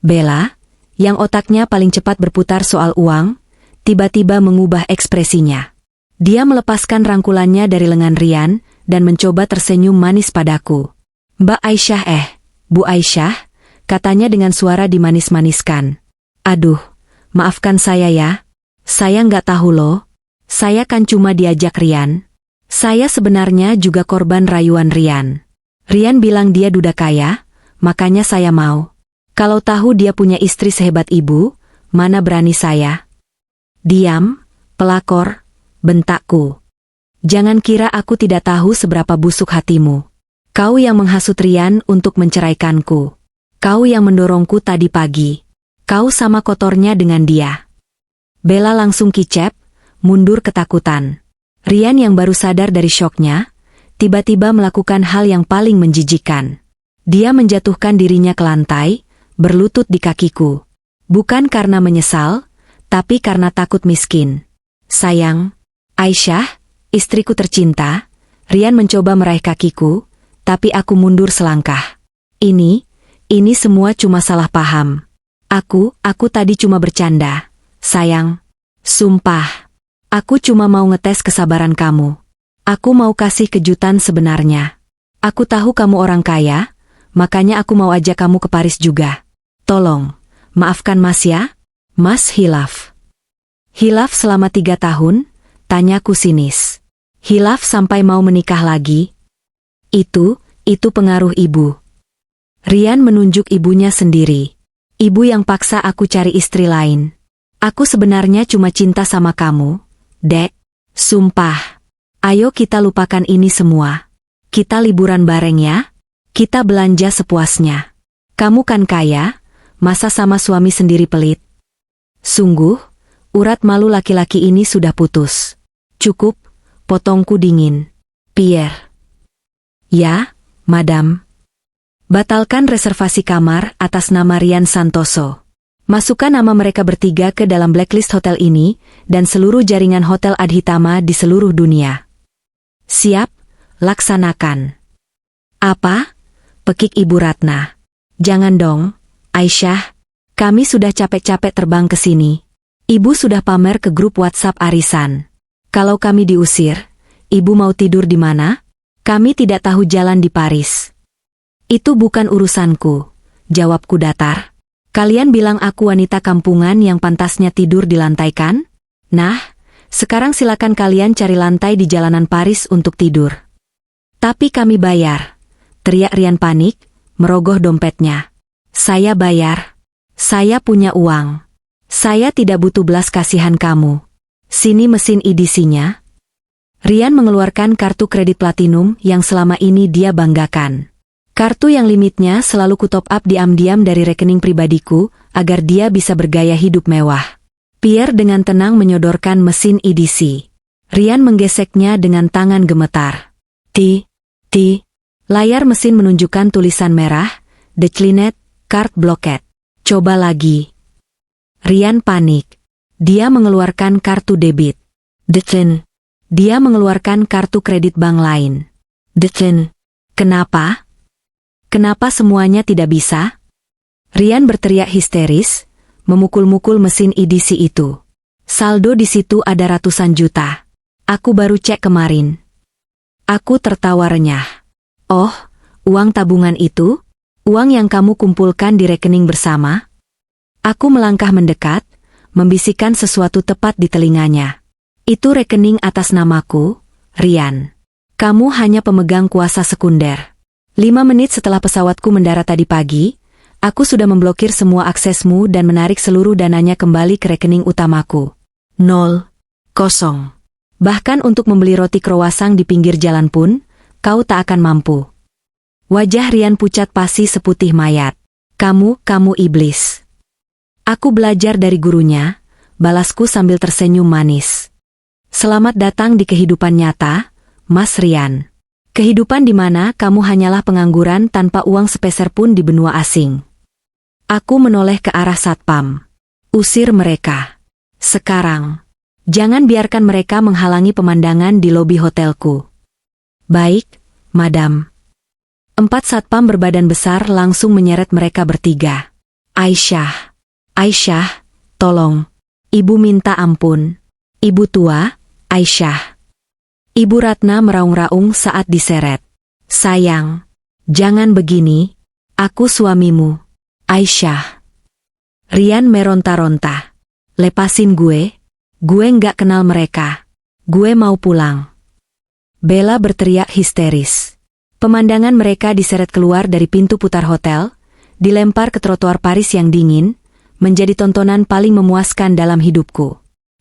[SPEAKER 1] Bella, yang otaknya paling cepat berputar soal uang, tiba-tiba mengubah ekspresinya. Dia melepaskan rangkulannya dari lengan Rian, dan mencoba tersenyum manis padaku. Mbak Aisyah Bu Aisyah, katanya dengan suara dimanis-maniskan. Aduh, maafkan saya ya. Saya nggak tahu loh. Saya kan cuma diajak Rian. Saya sebenarnya juga korban rayuan Rian. Rian bilang dia duda kaya, makanya saya mau. Kalau tahu dia punya istri sehebat ibu, mana berani saya. Diam, pelakor, bentakku. Jangan kira aku tidak tahu seberapa busuk hatimu. Kau yang menghasut Rian untuk menceraikanku. Kau yang mendorongku tadi pagi. Kau sama kotornya dengan dia. Bella langsung kicep, mundur ketakutan. Rian yang baru sadar dari syoknya, tiba-tiba melakukan hal yang paling menjijikkan. Dia menjatuhkan dirinya ke lantai, berlutut di kakiku. Bukan karena menyesal, tapi karena takut miskin. Sayang, Aisyah, istriku tercinta, Rian mencoba meraih kakiku, tapi aku mundur selangkah. Ini semua cuma salah paham. Aku tadi cuma bercanda. Sayang, sumpah. Aku cuma mau ngetes kesabaran kamu. Aku mau kasih kejutan sebenarnya. Aku tahu kamu orang kaya, makanya aku mau ajak kamu ke Paris juga. Tolong, maafkan Mas ya, Mas Hilaf. Hilaf selama 3 tahun? Tanyaku sinis. Hilaf sampai mau menikah lagi? Itu pengaruh ibu. Rian menunjuk ibunya sendiri. Ibu yang paksa aku cari istri lain. Aku sebenarnya cuma cinta sama kamu, Dek. Sumpah. Ayo kita lupakan ini semua. Kita liburan bareng ya. Kita belanja sepuasnya. Kamu kan kaya, masa sama suami sendiri pelit? Sungguh, urat malu laki-laki ini sudah putus. Cukup, potongku dingin. Pierre. Ya, Madam. Batalkan reservasi kamar atas nama Rian Santoso. Masukkan nama mereka bertiga ke dalam blacklist hotel ini, dan seluruh jaringan hotel Adhitama di seluruh dunia. Siap, laksanakan. Apa? Pekik Ibu Ratna. Jangan dong, Aisyah. Kami sudah capek-capek terbang ke sini. Ibu sudah pamer ke grup WhatsApp arisan. Kalau kami diusir, Ibu mau tidur di mana? Kami tidak tahu jalan di Paris. Itu bukan urusanku, jawabku datar. Kalian bilang aku wanita kampungan yang pantasnya tidur di lantai kan? Nah, sekarang silakan kalian cari lantai di jalanan Paris untuk tidur. Tapi kami bayar. Teriak Rian panik, merogoh dompetnya. Saya bayar. Saya punya uang. Saya tidak butuh belas kasihan kamu. Sini mesin edisinya. Rian mengeluarkan kartu kredit platinum yang selama ini dia banggakan. Kartu yang limitnya selalu kutop up diam-diam dari rekening pribadiku, agar dia bisa bergaya hidup mewah. Pierre dengan tenang menyodorkan mesin edisi. Rian menggeseknya dengan tangan gemetar. Layar mesin menunjukkan tulisan merah, Declinet, Card Blocked. Coba lagi. Rian panik. Dia mengeluarkan kartu debit. Decline. Dia mengeluarkan kartu kredit bank lain. Decline. Kenapa? Kenapa semuanya tidak bisa? Rian berteriak histeris, memukul-mukul mesin edisi itu. Saldo di situ ada ratusan juta. Aku baru cek kemarin. Aku tertawa renyah. Oh, uang tabungan itu? Uang yang kamu kumpulkan di rekening bersama? Aku melangkah mendekat, membisikkan sesuatu tepat di telinganya. Itu rekening atas namaku, Rian. Kamu hanya pemegang kuasa sekunder. 5 menit setelah pesawatku mendarat tadi pagi, aku sudah memblokir semua aksesmu dan menarik seluruh dananya kembali ke rekening utamaku. 0. Kosong. Bahkan untuk membeli roti croissant di pinggir jalan pun, kau tak akan mampu. Wajah Rian pucat pasi seputih mayat. Kamu iblis. Aku belajar dari gurunya, balasku sambil tersenyum manis. Selamat datang di kehidupan nyata, Mas Rian. Kehidupan di mana kamu hanyalah pengangguran tanpa uang sepeser pun di benua asing. Aku menoleh ke arah satpam. Usir mereka. Sekarang. Jangan biarkan mereka menghalangi pemandangan di lobi hotelku. Baik, Madam. 4 satpam berbadan besar langsung menyeret mereka bertiga. Aisyah, tolong. Ibu minta ampun. Ibu tua, Aisyah. Ibu Ratna meraung-raung saat diseret. Sayang, jangan begini. Aku suamimu. Aisyah. Rian meronta-ronta. Lepasin gue. Gue nggak kenal mereka. Gue mau pulang. Bella berteriak histeris. Pemandangan mereka diseret keluar dari pintu putar hotel, dilempar ke trotoar Paris yang dingin, menjadi tontonan paling memuaskan dalam hidupku.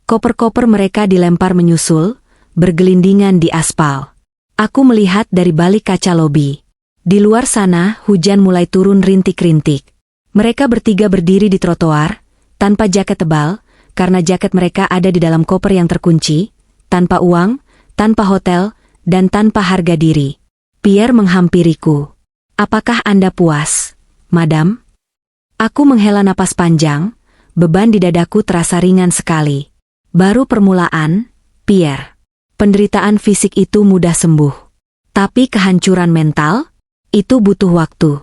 [SPEAKER 1] Koper-koper mereka dilempar menyusul, bergelindingan di aspal. Aku melihat dari balik kaca lobi. Di luar sana, hujan mulai turun rintik-rintik. Mereka bertiga berdiri di trotoar, tanpa jaket tebal, karena jaket mereka ada di dalam koper yang terkunci, tanpa uang, tanpa hotel, dan tanpa harga diri. Pierre menghampiriku. Apakah Anda puas, Madam? Aku menghela napas panjang, beban di dadaku terasa ringan sekali. Baru permulaan, Pierre. Penderitaan fisik itu mudah sembuh. Tapi kehancuran mental, itu butuh waktu.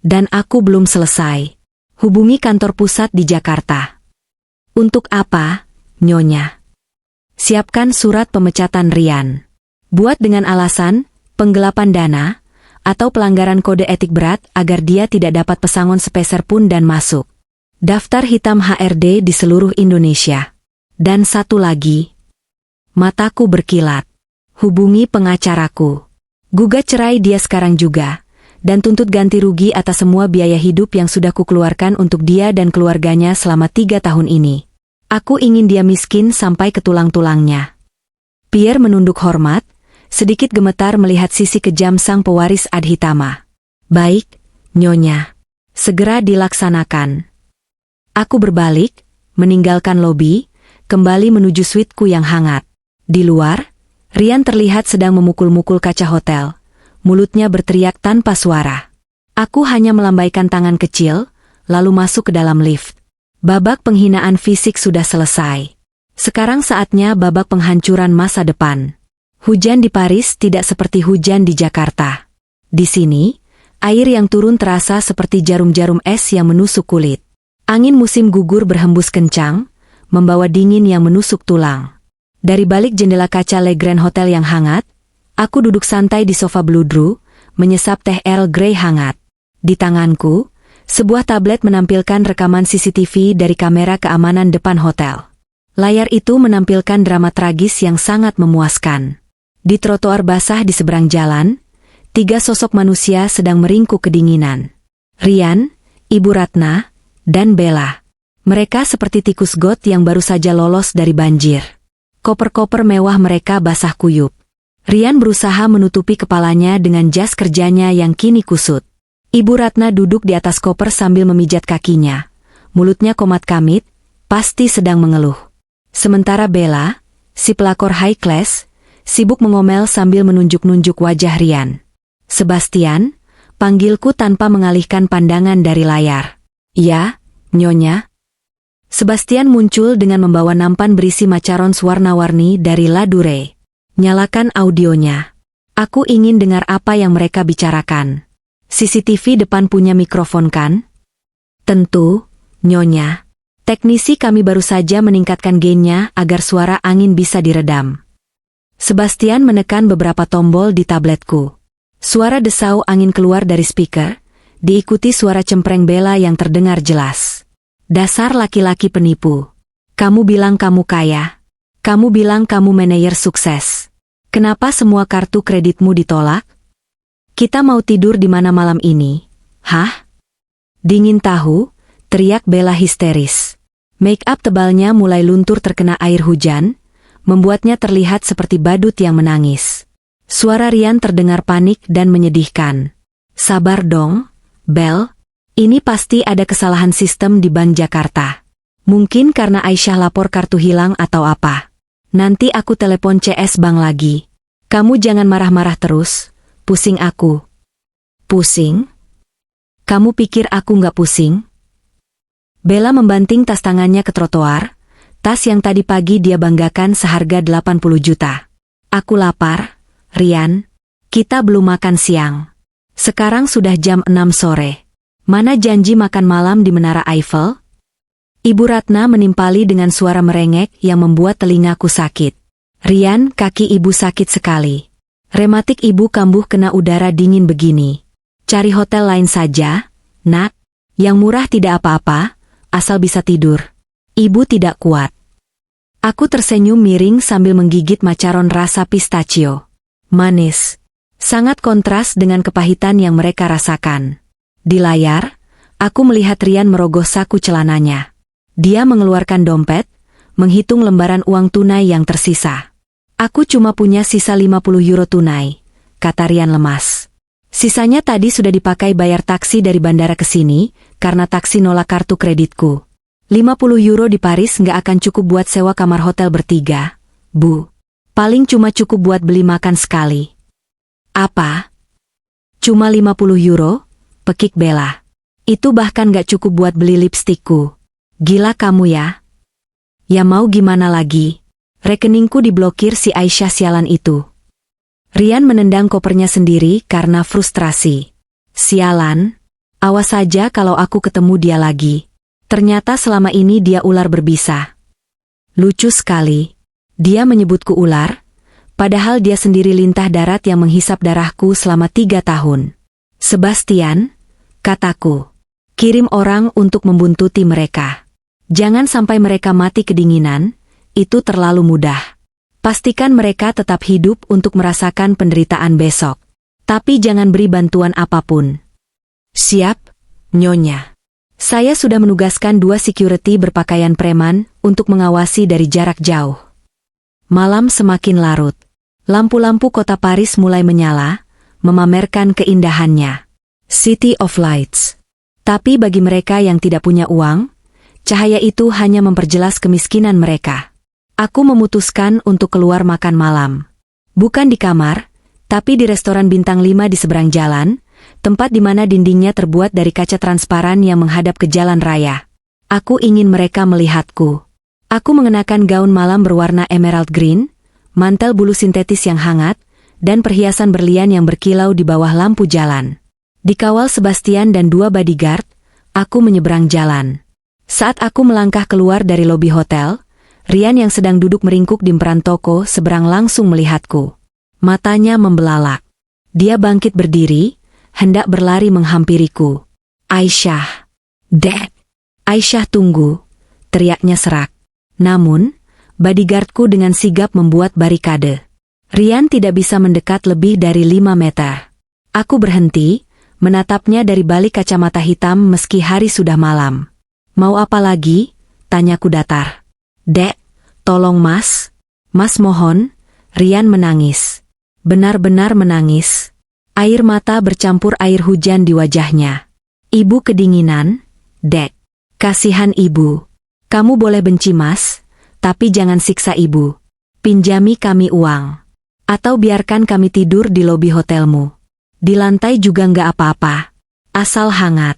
[SPEAKER 1] Dan aku belum selesai. Hubungi kantor pusat di Jakarta. Untuk apa, Nyonya? Siapkan surat pemecatan Rian. Buat dengan alasan, penggelapan dana, atau pelanggaran kode etik berat agar dia tidak dapat pesangon sepeser pun dan masuk daftar hitam HRD di seluruh Indonesia. Dan satu lagi. Mataku berkilat. Hubungi pengacaraku. Gugat cerai dia sekarang juga. Dan tuntut ganti rugi atas semua biaya hidup yang sudah kukeluarkan untuk dia dan keluarganya selama 3 tahun ini. Aku ingin dia miskin sampai ke tulang-tulangnya. Pierre menunduk hormat, sedikit gemetar melihat sisi kejam sang pewaris Adhitama. Baik, Nyonya. Segera dilaksanakan. Aku berbalik, meninggalkan lobi, kembali menuju suiteku yang hangat. Di luar, Rian terlihat sedang memukul-mukul kaca hotel. Mulutnya berteriak tanpa suara. Aku hanya melambaikan tangan kecil, lalu masuk ke dalam lift. Babak penghinaan fisik sudah selesai. Sekarang saatnya babak penghancuran masa depan. Hujan di Paris tidak seperti hujan di Jakarta. Di sini, air yang turun terasa seperti jarum-jarum es yang menusuk kulit. Angin musim gugur berhembus kencang, membawa dingin yang menusuk tulang. Dari balik jendela kaca Le Grand Hotel yang hangat, aku duduk santai di sofa bludru, menyesap teh Earl Grey hangat. Di tanganku, sebuah tablet menampilkan rekaman CCTV dari kamera keamanan depan hotel. Layar itu menampilkan drama tragis yang sangat memuaskan. Di trotoar basah di seberang jalan, 3 sosok manusia sedang meringkuk kedinginan. Rian, Ibu Ratna, dan Bella. Mereka seperti tikus got yang baru saja lolos dari banjir. Koper-koper mewah mereka basah kuyup. Rian berusaha menutupi kepalanya dengan jas kerjanya yang kini kusut. Ibu Ratna duduk di atas koper sambil memijat kakinya. Mulutnya komat-kamit, pasti sedang mengeluh. Sementara Bella, si pelakor high class, sibuk mengomel sambil menunjuk-nunjuk wajah Rian. Sebastian, panggilku tanpa mengalihkan pandangan dari layar. Ya, Nyonya. Sebastian muncul dengan membawa nampan berisi macarons warna-warni dari La Dure. Nyalakan audionya. Aku ingin dengar apa yang mereka bicarakan. CCTV depan punya mikrofon kan? Tentu, Nyonya. Teknisi kami baru saja meningkatkan gainnya agar suara angin bisa diredam. Sebastian menekan beberapa tombol di tabletku. Suara desau angin keluar dari speaker, diikuti suara cempreng Bella yang terdengar jelas. Dasar laki-laki penipu. Kamu bilang kamu kaya. Kamu bilang kamu manajer sukses. Kenapa semua kartu kreditmu ditolak? Kita mau tidur di mana malam ini? Hah? Dingin tahu, teriak Bella histeris. Make up tebalnya mulai luntur terkena air hujan, membuatnya terlihat seperti badut yang menangis. Suara Rian terdengar panik dan menyedihkan. Sabar dong, Bel. Ini pasti ada kesalahan sistem di Bank Jakarta. Mungkin karena Aisyah lapor kartu hilang atau apa. Nanti aku telepon CS Bank lagi. Kamu jangan marah-marah terus. Pusing aku. Pusing? Kamu pikir aku nggak pusing? Bella membanting tas tangannya ke trotoar, tas yang tadi pagi dia banggakan seharga 80 juta. Aku lapar, Rian. Kita belum makan siang. Sekarang sudah jam 6 sore. Mana janji makan malam di Menara Eiffel? Ibu Ratna menimpali dengan suara merengek yang membuat telingaku sakit. Rian, kaki ibu sakit sekali. Rematik ibu kambuh kena udara dingin begini. Cari hotel lain saja, nak. Yang murah tidak apa-apa, asal bisa tidur. Ibu tidak kuat. Aku tersenyum miring sambil menggigit macaron rasa pistachio. Manis. Sangat kontras dengan kepahitan yang mereka rasakan. Di layar, aku melihat Rian merogoh saku celananya. Dia mengeluarkan dompet, menghitung lembaran uang tunai yang tersisa. Aku cuma punya sisa 50 euro tunai, kata Rian lemas. Sisanya tadi sudah dipakai bayar taksi dari bandara ke sini, karena taksi nolak kartu kreditku. 50 euro di Paris nggak akan cukup buat sewa kamar hotel bertiga, Bu. Paling cuma cukup buat beli makan sekali. Apa? Cuma 50 euro? Pekik Bella. Itu bahkan nggak cukup buat beli lipstikku. Gila kamu ya? Ya mau gimana lagi? Rekeningku diblokir si Aisyah sialan itu. Rian menendang kopernya sendiri karena frustrasi. Sialan, awas saja kalau aku ketemu dia lagi. Ternyata selama ini dia ular berbisa. Lucu sekali. Dia menyebutku ular, padahal dia sendiri lintah darat yang menghisap darahku selama 3 tahun. Sebastian, kataku, kirim orang untuk membuntuti mereka. Jangan sampai mereka mati kedinginan. Itu terlalu mudah. Pastikan mereka tetap hidup untuk merasakan penderitaan besok. Tapi jangan beri bantuan apapun. Siap, Nyonya. Saya sudah menugaskan 2 security berpakaian preman untuk mengawasi dari jarak jauh. Malam semakin larut. Lampu-lampu kota Paris mulai menyala, memamerkan keindahannya. City of Lights. Tapi bagi mereka yang tidak punya uang, cahaya itu hanya memperjelas kemiskinan mereka. Aku memutuskan untuk keluar makan malam. Bukan di kamar, tapi di restoran bintang 5 di seberang jalan, tempat di mana dindingnya terbuat dari kaca transparan yang menghadap ke jalan raya. Aku ingin mereka melihatku. Aku mengenakan gaun malam berwarna emerald green, mantel bulu sintetis yang hangat, dan perhiasan berlian yang berkilau di bawah lampu jalan. Dikawal Sebastian dan 2 bodyguard, aku menyeberang jalan. Saat aku melangkah keluar dari lobi hotel, Rian yang sedang duduk meringkuk di emperan toko seberang langsung melihatku. Matanya membelalak. Dia bangkit berdiri, hendak berlari menghampiriku. Aisyah. Dad. Aisyah tunggu, teriaknya serak. Namun, bodyguardku dengan sigap membuat barikade. Rian tidak bisa mendekat lebih dari 5 meter. Aku berhenti, menatapnya dari balik kacamata hitam meski hari sudah malam. Mau apa lagi? Tanyaku datar. Dek, tolong mas. Mas mohon. Rian menangis. Benar-benar menangis. Air mata bercampur air hujan di wajahnya. Ibu kedinginan. Dek, kasihan ibu. Kamu boleh benci mas, tapi jangan siksa ibu. Pinjami kami uang. Atau biarkan kami tidur di lobi hotelmu. Di lantai juga nggak apa-apa. Asal hangat.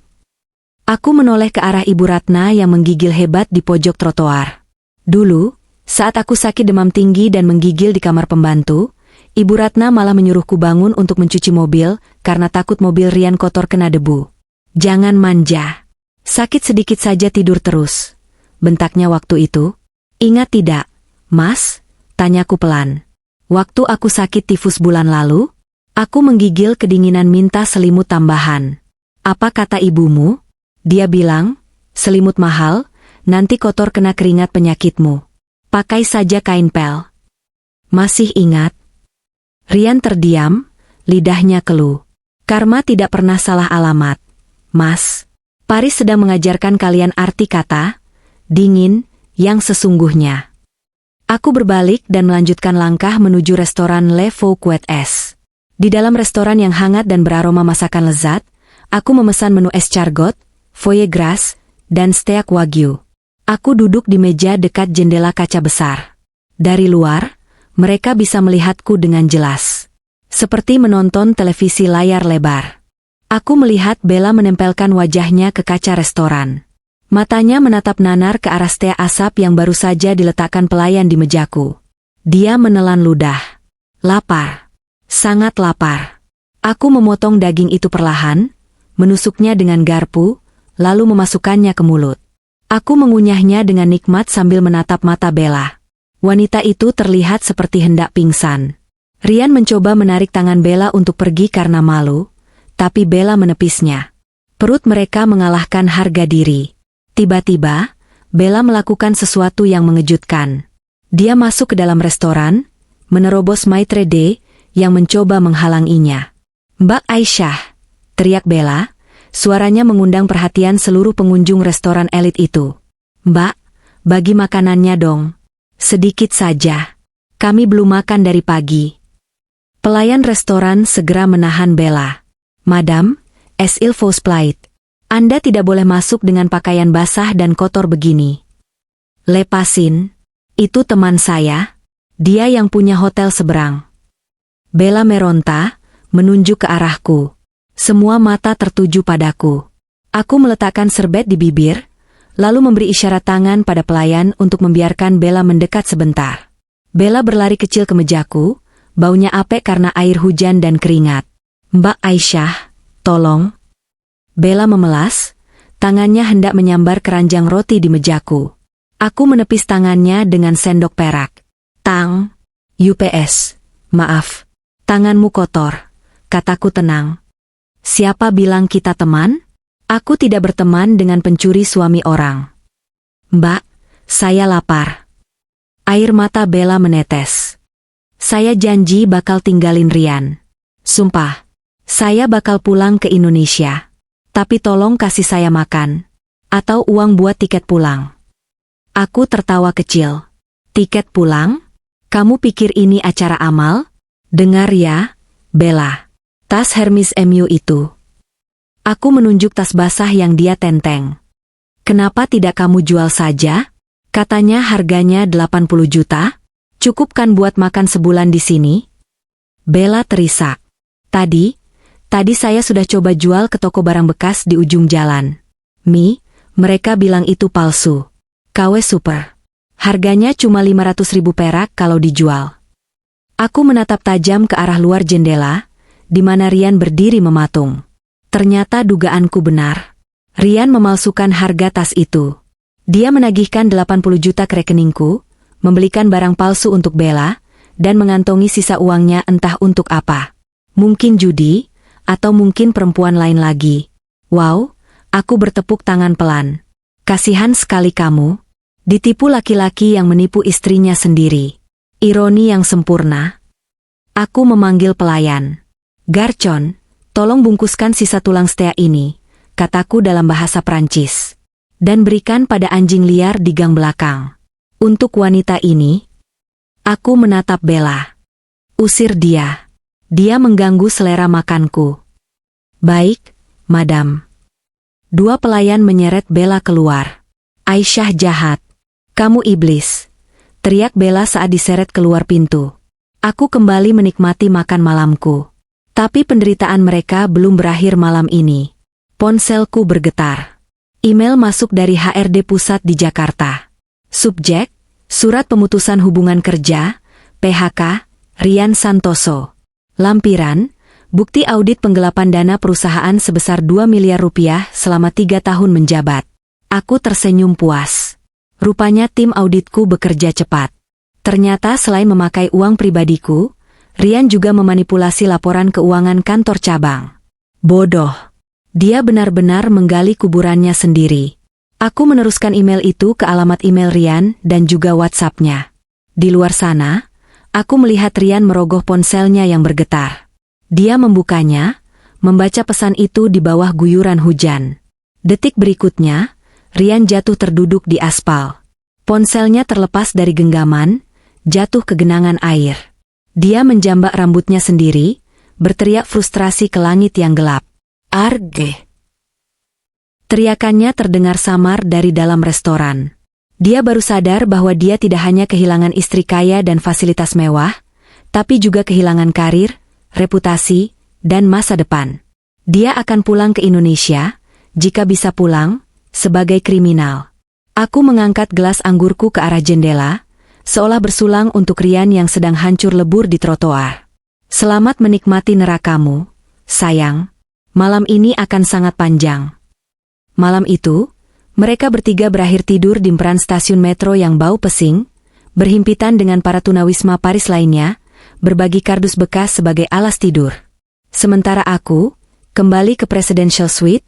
[SPEAKER 1] Aku menoleh ke arah Ibu Ratna yang menggigil hebat di pojok trotoar. Dulu, saat aku sakit demam tinggi dan menggigil di kamar pembantu, Ibu Ratna malah menyuruhku bangun untuk mencuci mobil karena takut mobil Rian kotor kena debu. Jangan manja. Sakit sedikit saja tidur terus. Bentaknya waktu itu. Ingat tidak, Mas? Tanyaku pelan. Waktu aku sakit tifus bulan lalu, aku menggigil kedinginan minta selimut tambahan. Apa kata ibumu? Dia bilang, selimut mahal, nanti kotor kena keringat penyakitmu. Pakai saja kain pel. Masih ingat? Rian terdiam, lidahnya keluh. Karma tidak pernah salah alamat. Mas, Paris sedang mengajarkan kalian arti kata dingin yang sesungguhnya. Aku berbalik dan melanjutkan langkah menuju restoran Le Fouquet. Di dalam restoran yang hangat dan beraroma masakan lezat, aku memesan menu escargot, foie gras, dan steak wagyu. Aku duduk di meja dekat jendela kaca besar. Dari luar, mereka bisa melihatku dengan jelas. Seperti menonton televisi layar lebar. Aku melihat Bella menempelkan wajahnya ke kaca restoran. Matanya menatap nanar ke arah steak asap yang baru saja diletakkan pelayan di mejaku. Dia menelan ludah. Lapar. Sangat lapar. Aku memotong daging itu perlahan, menusuknya dengan garpu, lalu memasukkannya ke mulut. Aku mengunyahnya dengan nikmat sambil menatap mata Bella. Wanita itu terlihat seperti hendak pingsan. Rian mencoba menarik tangan Bella untuk pergi karena malu, tapi Bella menepisnya. Perut mereka mengalahkan harga diri. Tiba-tiba, Bella melakukan sesuatu yang mengejutkan. Dia masuk ke dalam restoran, menerobos Maitre D yang mencoba menghalanginya. "Mbak Aisyah!" teriak Bella, suaranya mengundang perhatian seluruh pengunjung restoran elit itu. "Mbak, bagi makanannya dong. Sedikit saja. Kami belum makan dari pagi." Pelayan restoran segera menahan Bella. "Madam, il faut plaît. Anda tidak boleh masuk dengan pakaian basah dan kotor begini." "Lepasin. Itu teman saya. Dia yang punya hotel seberang." Bella meronta, menunjuk ke arahku. Semua mata tertuju padaku. Aku meletakkan serbet di bibir, lalu memberi isyarat tangan pada pelayan untuk membiarkan Bella mendekat sebentar. Bella berlari kecil ke mejaku, baunya apek karena air hujan dan keringat. "Mbak Aisyah, tolong." Bella memelas, tangannya hendak menyambar keranjang roti di mejaku. Aku menepis tangannya dengan sendok perak. "Tang, UPS, maaf, tanganmu kotor," kataku tenang. "Siapa bilang kita teman? Aku tidak berteman dengan pencuri suami orang." "Mbak, saya lapar." Air mata Bella menetes. "Saya janji bakal tinggalin Rian. Sumpah, saya bakal pulang ke Indonesia. Tapi tolong kasih saya makan. Atau uang buat tiket pulang." Aku tertawa kecil. "Tiket pulang? Kamu pikir ini acara amal? Dengar ya, Bella. Tas Hermes MU itu." Aku menunjuk tas basah yang dia tenteng. "Kenapa tidak kamu jual saja? Katanya harganya 80 juta. Cukup kan buat makan sebulan di sini?" Bella terisak. Tadi saya sudah coba jual ke toko barang bekas di ujung jalan. Mereka bilang itu palsu. KW super. Harganya cuma 500.000 perak kalau dijual." Aku menatap tajam ke arah luar jendela, di mana Rian berdiri mematung. Ternyata dugaanku benar. Rian memalsukan harga tas itu. Dia menagihkan 80 juta ke rekeningku, membelikan barang palsu untuk Bella, dan mengantongi sisa uangnya entah untuk apa. Mungkin judi, atau mungkin perempuan lain lagi. Wow, aku bertepuk tangan pelan. Kasihan sekali kamu. Ditipu laki-laki yang menipu istrinya sendiri. Ironi yang sempurna. Aku memanggil pelayan. "Garçon, tolong bungkuskan sisa tulang steak ini," kataku dalam bahasa Prancis. "Dan berikan pada anjing liar di gang belakang." Untuk wanita ini, aku menatap Bella. "Usir dia. Dia mengganggu selera makanku." "Baik, madam." Dua pelayan menyeret Bella keluar. "Aisyah jahat. Kamu iblis," teriak Bella saat diseret keluar pintu. Aku kembali menikmati makan malamku. Tapi penderitaan mereka belum berakhir malam ini. Ponselku bergetar. Email masuk dari HRD pusat di Jakarta. Subjek, surat pemutusan hubungan kerja, PHK, Rian Santoso. Lampiran, bukti audit penggelapan dana perusahaan sebesar 2 miliar rupiah selama 3 tahun menjabat. Aku tersenyum puas. Rupanya tim auditku bekerja cepat. Ternyata selain memakai uang pribadiku, Rian juga memanipulasi laporan keuangan kantor cabang. Bodoh. Dia benar-benar menggali kuburannya sendiri. Aku meneruskan email itu ke alamat email Rian dan juga WhatsApp-nya. Di luar sana, aku melihat Rian merogoh ponselnya yang bergetar. Dia membukanya, membaca pesan itu di bawah guyuran hujan. Detik berikutnya, Rian jatuh terduduk di aspal. Ponselnya terlepas dari genggaman, jatuh ke genangan air. Dia menjambak rambutnya sendiri, berteriak frustrasi ke langit yang gelap. Arge! Teriakannya terdengar samar dari dalam restoran. Dia baru sadar bahwa dia tidak hanya kehilangan istri kaya dan fasilitas mewah, tapi juga kehilangan karir, reputasi, dan masa depan. Dia akan pulang ke Indonesia, jika bisa pulang, sebagai kriminal. Aku mengangkat gelas anggurku ke arah jendela, seolah bersulang untuk Rian yang sedang hancur lebur di trotoar. Selamat menikmati nerakamu, sayang. Malam ini akan sangat panjang. Malam itu, mereka bertiga berakhir tidur di emperan stasiun metro yang bau pesing, berhimpitan dengan para tunawisma Paris lainnya, berbagi kardus bekas sebagai alas tidur. Sementara aku, kembali ke Presidential Suite,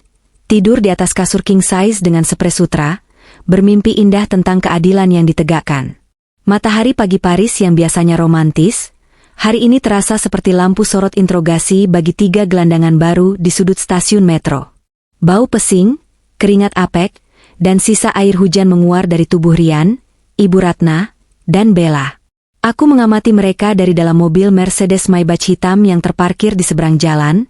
[SPEAKER 1] tidur di atas kasur king size dengan spray sutra, bermimpi indah tentang keadilan yang ditegakkan. Matahari pagi Paris yang biasanya romantis, hari ini terasa seperti lampu sorot interogasi bagi 3 gelandangan baru di sudut stasiun metro. Bau pesing, keringat apek, dan sisa air hujan menguar dari tubuh Rian, Ibu Ratna, dan Bella. Aku mengamati mereka dari dalam mobil Mercedes Maybach hitam yang terparkir di seberang jalan,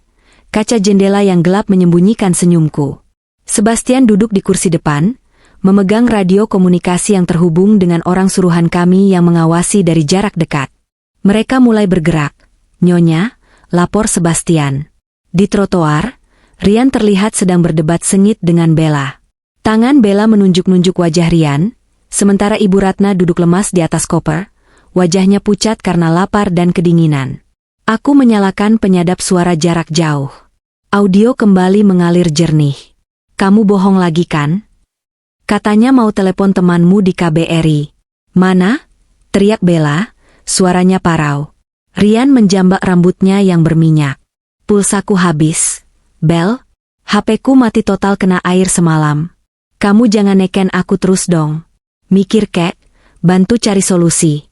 [SPEAKER 1] kaca jendela yang gelap menyembunyikan senyumku. Sebastian duduk di kursi depan, memegang radio komunikasi yang terhubung dengan orang suruhan kami yang mengawasi dari jarak dekat. Mereka mulai bergerak. Nyonya, lapor Sebastian. Di trotoar, Rian terlihat sedang berdebat sengit dengan Bella. Tangan Bella menunjuk-nunjuk wajah Rian, sementara Ibu Ratna duduk lemas di atas koper, wajahnya pucat karena lapar dan kedinginan. Aku menyalakan penyadap suara jarak jauh. Audio kembali mengalir jernih. Kamu bohong lagi kan? Katanya mau telepon temanmu di KBRI. Mana? Teriak Bella, suaranya parau. Rian menjambak rambutnya yang berminyak. Pulsaku habis. Bel, HP-ku mati total kena air semalam. Kamu jangan neken aku terus dong. Mikir kek, bantu cari solusi.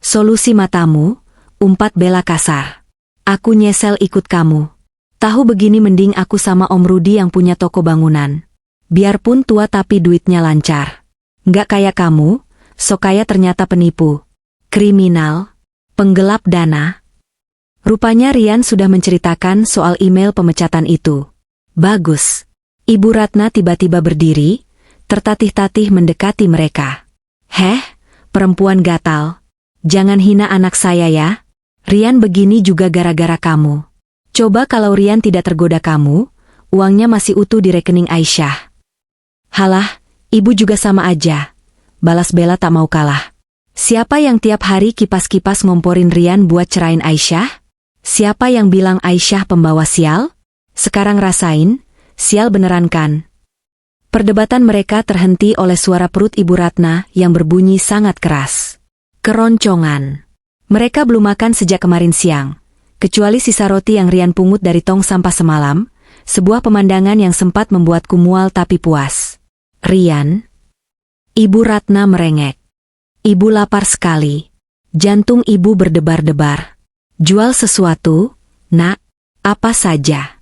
[SPEAKER 1] Solusi matamu, umpat Bella kasar. Aku nyesel ikut kamu. Tahu begini mending aku sama Om Rudi yang punya toko bangunan. Biarpun tua tapi duitnya lancar. Nggak kayak kamu, sok kaya ternyata penipu. Kriminal, penggelap dana. Rupanya Rian sudah menceritakan soal email pemecatan itu. Bagus. Ibu Ratna tiba-tiba berdiri, tertatih-tatih mendekati mereka. Heh, perempuan gatal. Jangan hina anak saya ya. Rian begini juga gara-gara kamu. Coba kalau Rian tidak tergoda kamu, uangnya masih utuh di rekening Aisyah. Halah, ibu juga sama aja. Balas Bella tak mau kalah. Siapa yang tiap hari kipas-kipas ngomporin Rian buat cerain Aisyah? Siapa yang bilang Aisyah pembawa sial? Sekarang rasain, sial beneran kan? Perdebatan mereka terhenti oleh suara perut Ibu Ratna yang berbunyi sangat keras. Keroncongan. Mereka belum makan sejak kemarin siang, kecuali sisa roti yang Rian pungut dari tong sampah semalam, sebuah pemandangan yang sempat membuatku mual tapi puas. Rian? Ibu Ratna merengek. Ibu lapar sekali. Jantung ibu berdebar-debar. Jual sesuatu, nak, apa saja.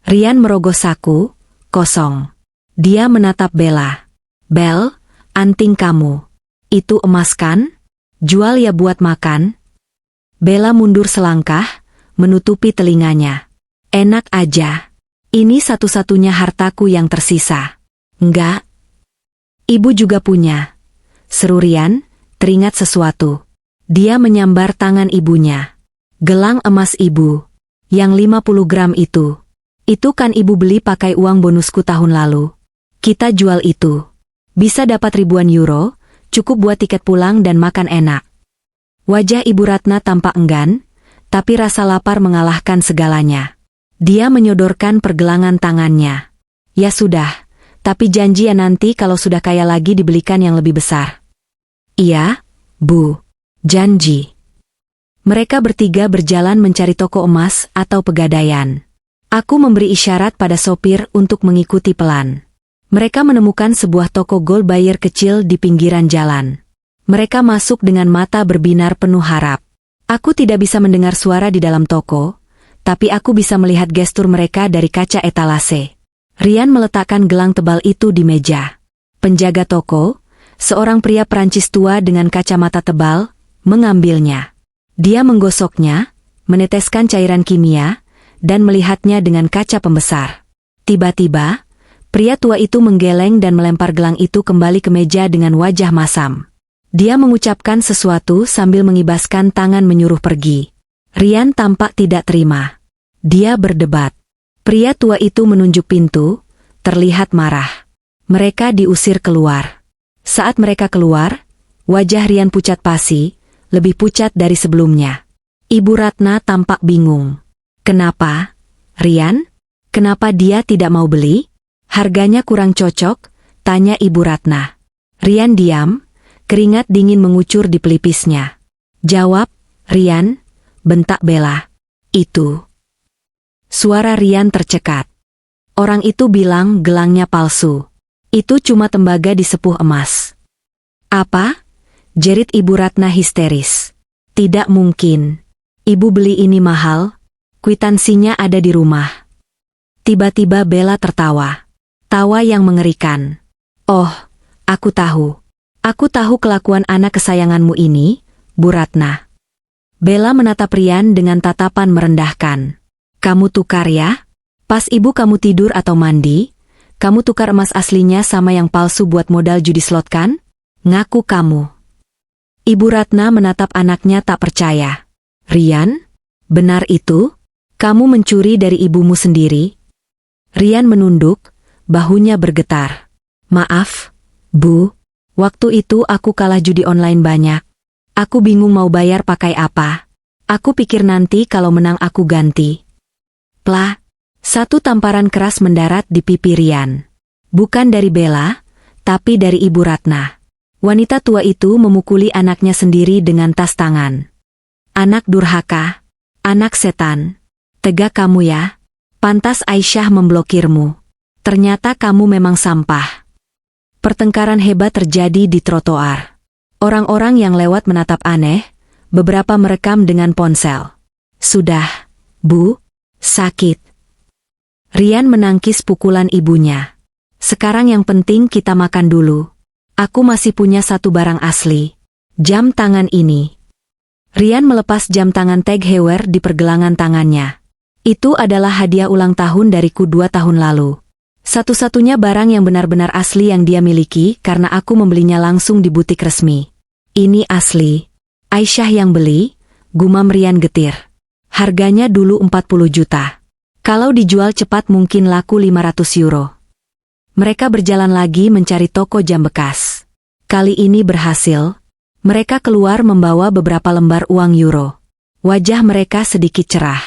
[SPEAKER 1] Rian merogoh saku, kosong. Dia menatap Bella. Bel, anting kamu. Itu emas kan? Jual ya buat makan. Bella mundur selangkah, menutupi telinganya. Enak aja. Ini satu-satunya hartaku yang tersisa. Enggak. Ibu juga punya. Seru Rian, teringat sesuatu. Dia menyambar tangan ibunya. Gelang emas ibu. Yang 50 gram itu. Itu kan ibu beli pakai uang bonusku tahun lalu. Kita jual itu. Bisa dapat ribuan euro, cukup buat tiket pulang dan makan enak. Wajah Ibu Ratna tampak enggan, tapi rasa lapar mengalahkan segalanya. Dia menyodorkan pergelangan tangannya. Ya sudah, tapi janji ya nanti kalau sudah kaya lagi dibelikan yang lebih besar. Iya, Bu. Janji. Mereka bertiga berjalan mencari toko emas atau pegadaian. Aku memberi isyarat pada sopir untuk mengikuti pelan. Mereka menemukan sebuah toko gold buyer kecil di pinggiran jalan. Mereka masuk dengan mata berbinar penuh harap. Aku tidak bisa mendengar suara di dalam toko, tapi aku bisa melihat gestur mereka dari kaca etalase. Rian meletakkan gelang tebal itu di meja. Penjaga toko, seorang pria Prancis tua dengan kacamata tebal, mengambilnya. Dia menggosoknya, meneteskan cairan kimia, dan melihatnya dengan kaca pembesar. Tiba-tiba, pria tua itu menggeleng dan melempar gelang itu kembali ke meja dengan wajah masam. Dia mengucapkan sesuatu sambil mengibaskan tangan menyuruh pergi. Rian tampak tidak terima. Dia berdebat. Pria tua itu menunjuk pintu, terlihat marah. Mereka diusir keluar. Saat mereka keluar, wajah Rian pucat pasi, lebih pucat dari sebelumnya. Ibu Ratna tampak bingung. Kenapa, Rian? Kenapa dia tidak mau beli? Harganya kurang cocok, tanya Ibu Ratna. Rian diam, keringat dingin mengucur di pelipisnya. Jawab, Rian, bentak Bella. Itu. Suara Rian tercekat. Orang itu bilang gelangnya palsu. Itu cuma tembaga di sepuh emas. Apa? Jerit Ibu Ratna histeris. Tidak mungkin. Ibu beli ini mahal. Kwitansinya ada di rumah. Tiba-tiba Bella tertawa. Tawa yang mengerikan. Oh, aku tahu. Aku tahu kelakuan anak kesayanganmu ini, Bu Ratna. Bella menatap Rian dengan tatapan merendahkan. Kamu tukar ya? Pas ibu kamu tidur atau mandi, kamu tukar emas aslinya sama yang palsu buat modal judi slot kan? Ngaku kamu. Ibu Ratna menatap anaknya tak percaya. Rian? Benar itu? Kamu mencuri dari ibumu sendiri? Rian menunduk, bahunya bergetar. Maaf, Bu. Waktu itu aku kalah judi online banyak. Aku bingung mau bayar pakai apa. Aku pikir nanti kalau menang aku ganti. Plah, satu tamparan keras mendarat di pipi Rian. Bukan dari Bella, tapi dari Ibu Ratna. Wanita tua itu memukuli anaknya sendiri dengan tas tangan. Anak durhaka, anak setan. Tegak kamu ya. Pantas Aisyah memblokirmu. Ternyata kamu memang sampah. Pertengkaran hebat terjadi di trotoar. Orang-orang yang lewat menatap aneh, beberapa merekam dengan ponsel. Sudah, Bu. Sakit. Rian menangkis pukulan ibunya. Sekarang yang penting kita makan dulu. Aku masih punya satu barang asli. Jam tangan ini. Rian melepas jam tangan Tag Heuer di pergelangan tangannya. Itu adalah hadiah ulang tahun dariku 2 tahun lalu. Satu-satunya barang yang benar-benar asli yang dia miliki karena aku membelinya langsung di butik resmi. Ini asli. Aisyah yang beli, gumam Rian getir. Harganya dulu 40 juta. Kalau dijual cepat mungkin laku 500 euro. Mereka berjalan lagi mencari toko jam bekas. Kali ini berhasil. Mereka keluar membawa beberapa lembar uang euro. Wajah mereka sedikit cerah.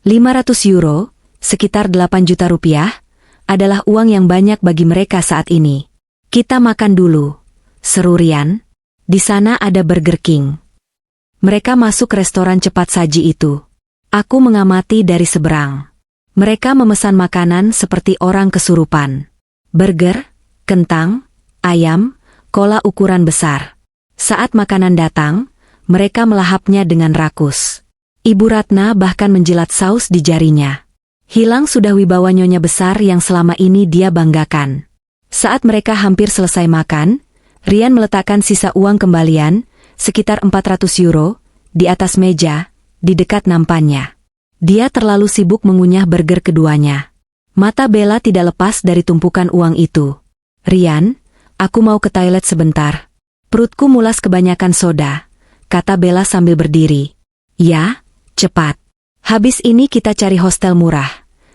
[SPEAKER 1] 500 euro, sekitar 8 juta rupiah, adalah uang yang banyak bagi mereka saat ini. Kita makan dulu, seru Rian. Di sana ada Burger King. Mereka masuk restoran cepat saji itu. Aku mengamati dari seberang. Mereka memesan makanan seperti orang kesurupan. Burger, kentang, ayam, kola ukuran besar. Saat makanan datang, mereka melahapnya dengan rakus. Ibu Ratna bahkan menjilat saus di jarinya. Hilang sudah wibawa nyonya besar yang selama ini dia banggakan. Saat mereka hampir selesai makan, Rian meletakkan sisa uang kembalian, sekitar 400 euro, di atas meja, di dekat nampannya. Dia terlalu sibuk mengunyah burger keduanya. Mata Bella tidak lepas dari tumpukan uang itu. Rian, aku mau ke toilet sebentar. Perutku mulas kebanyakan soda, kata Bella sambil berdiri. Ya, cepat. Habis ini kita cari hostel murah,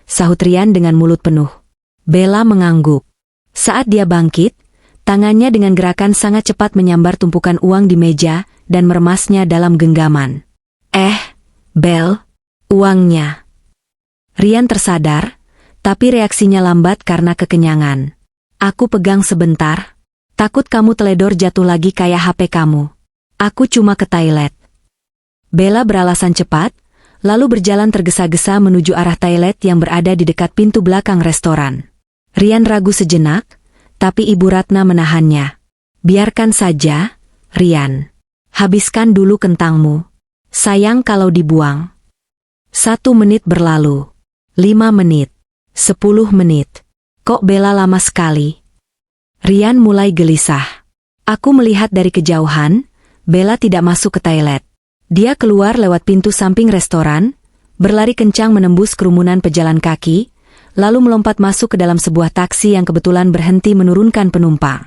[SPEAKER 1] sahut Rian dengan mulut penuh. Bella mengangguk. Saat dia bangkit, tangannya dengan gerakan sangat cepat menyambar tumpukan uang di meja dan meremasnya dalam genggaman. Bel, uangnya. Rian tersadar, tapi reaksinya lambat karena kekenyangan. Aku pegang sebentar. Takut kamu teledor jatuh lagi kayak HP kamu. Aku cuma ke toilet. Bella beralasan cepat, lalu berjalan tergesa-gesa menuju arah toilet yang berada di dekat pintu belakang restoran. Rian ragu sejenak, tapi Ibu Ratna menahannya. Biarkan saja, Rian. Habiskan dulu kentangmu. Sayang kalau dibuang. 1 menit berlalu. 5 menit. 10 menit. Kok Bella lama sekali? Rian mulai gelisah. Aku melihat dari kejauhan, Bella tidak masuk ke toilet. Dia keluar lewat pintu samping restoran, berlari kencang menembus kerumunan pejalan kaki, lalu melompat masuk ke dalam sebuah taksi yang kebetulan berhenti menurunkan penumpang.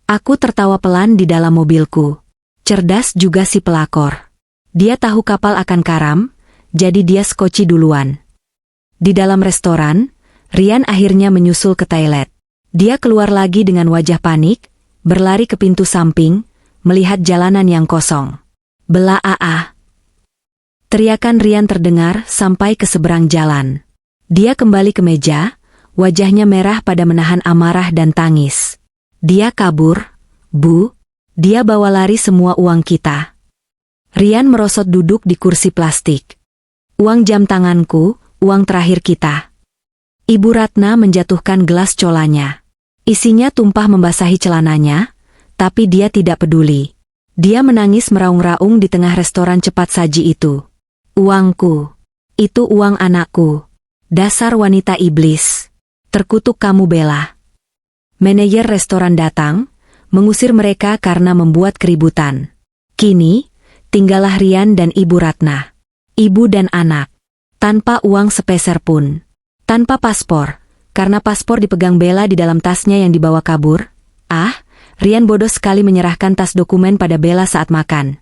[SPEAKER 1] Aku tertawa pelan di dalam mobilku. Cerdas juga si pelakor. Dia tahu kapal akan karam, jadi dia skoci duluan. Di dalam restoran, Rian akhirnya menyusul ke toilet. Dia keluar lagi dengan wajah panik, berlari ke pintu samping, melihat jalanan yang kosong. Bela aa. Teriakan Rian terdengar sampai ke seberang jalan. Dia kembali ke meja, wajahnya merah pada menahan amarah dan tangis. Dia kabur, Bu. Dia bawa lari semua uang kita. Rian merosot duduk di kursi plastik. Uang jam tanganku, uang terakhir kita. Ibu Ratna menjatuhkan gelas colanya. Isinya tumpah membasahi celananya, tapi dia tidak peduli. Dia menangis meraung-raung di tengah restoran cepat saji itu. Uangku. Itu uang anakku. Dasar wanita iblis. Terkutuk kamu Bella. Manajer restoran datang, mengusir mereka karena membuat keributan. Kini, tinggallah Rian dan Ibu Ratna. Ibu dan anak. Tanpa uang sepeser pun. Tanpa paspor, karena paspor dipegang Bella di dalam tasnya yang dibawa kabur. Rian bodoh sekali menyerahkan tas dokumen pada Bella saat makan.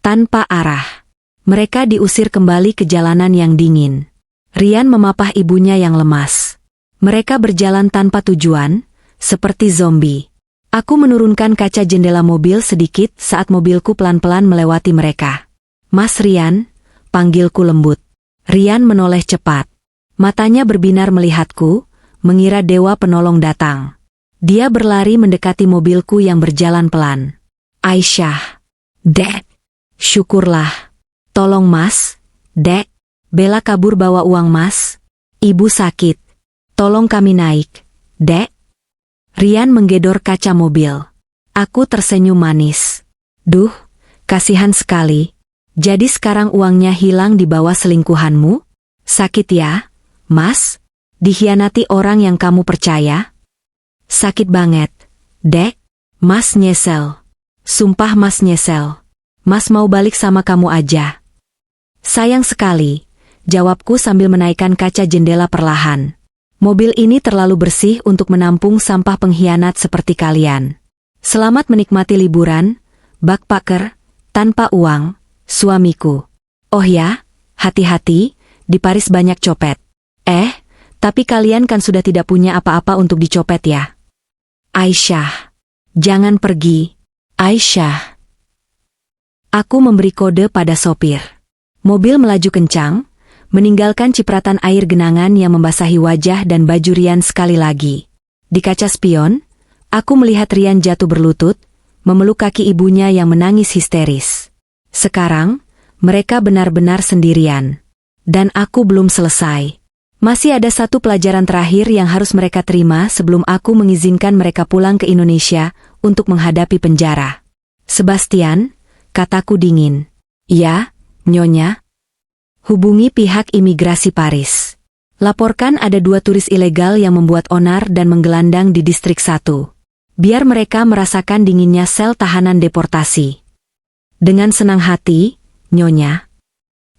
[SPEAKER 1] Tanpa arah. Mereka diusir kembali ke jalanan yang dingin. Rian memapah ibunya yang lemas. Mereka berjalan tanpa tujuan, seperti zombie. Aku menurunkan kaca jendela mobil sedikit saat mobilku pelan-pelan melewati mereka. Mas Rian, panggilku lembut. Rian menoleh cepat. Matanya berbinar melihatku, mengira dewa penolong datang. Dia berlari mendekati mobilku yang berjalan pelan. Aisyah. Dek. Syukurlah. Tolong Mas. Dek. Bella kabur bawa uang Mas. Ibu sakit. Tolong kami naik. Dek. Rian menggedor kaca mobil. Aku tersenyum manis. Duh, kasihan sekali. Jadi sekarang uangnya hilang di bawah selingkuhanmu? Sakit ya, Mas? Dikhianati orang yang kamu percaya? Sakit banget. Dek, Mas nyesel. Sumpah Mas nyesel. Mas mau balik sama kamu aja. Sayang sekali, jawabku sambil menaikkan kaca jendela perlahan. Mobil ini terlalu bersih untuk menampung sampah pengkhianat seperti kalian. Selamat menikmati liburan, backpacker, tanpa uang, suamiku. Oh ya, hati-hati, di Paris banyak copet. Tapi kalian kan sudah tidak punya apa-apa untuk dicopet ya. Aisyah, jangan pergi. Aisyah. Aku memberi kode pada sopir. Mobil melaju kencang, meninggalkan cipratan air genangan yang membasahi wajah dan baju Rian sekali lagi. Di kaca spion, aku melihat Rian jatuh berlutut, memeluk kaki ibunya yang menangis histeris. Sekarang, mereka benar-benar sendirian. Dan aku belum selesai. Masih ada satu pelajaran terakhir yang harus mereka terima sebelum aku mengizinkan mereka pulang ke Indonesia untuk menghadapi penjara. Sebastian, kataku dingin. Ya, Nyonya. Hubungi pihak imigrasi Paris. Laporkan ada 2 turis ilegal yang membuat onar dan menggelandang di distrik 1. Biar mereka merasakan dinginnya sel tahanan deportasi. Dengan senang hati, Nyonya.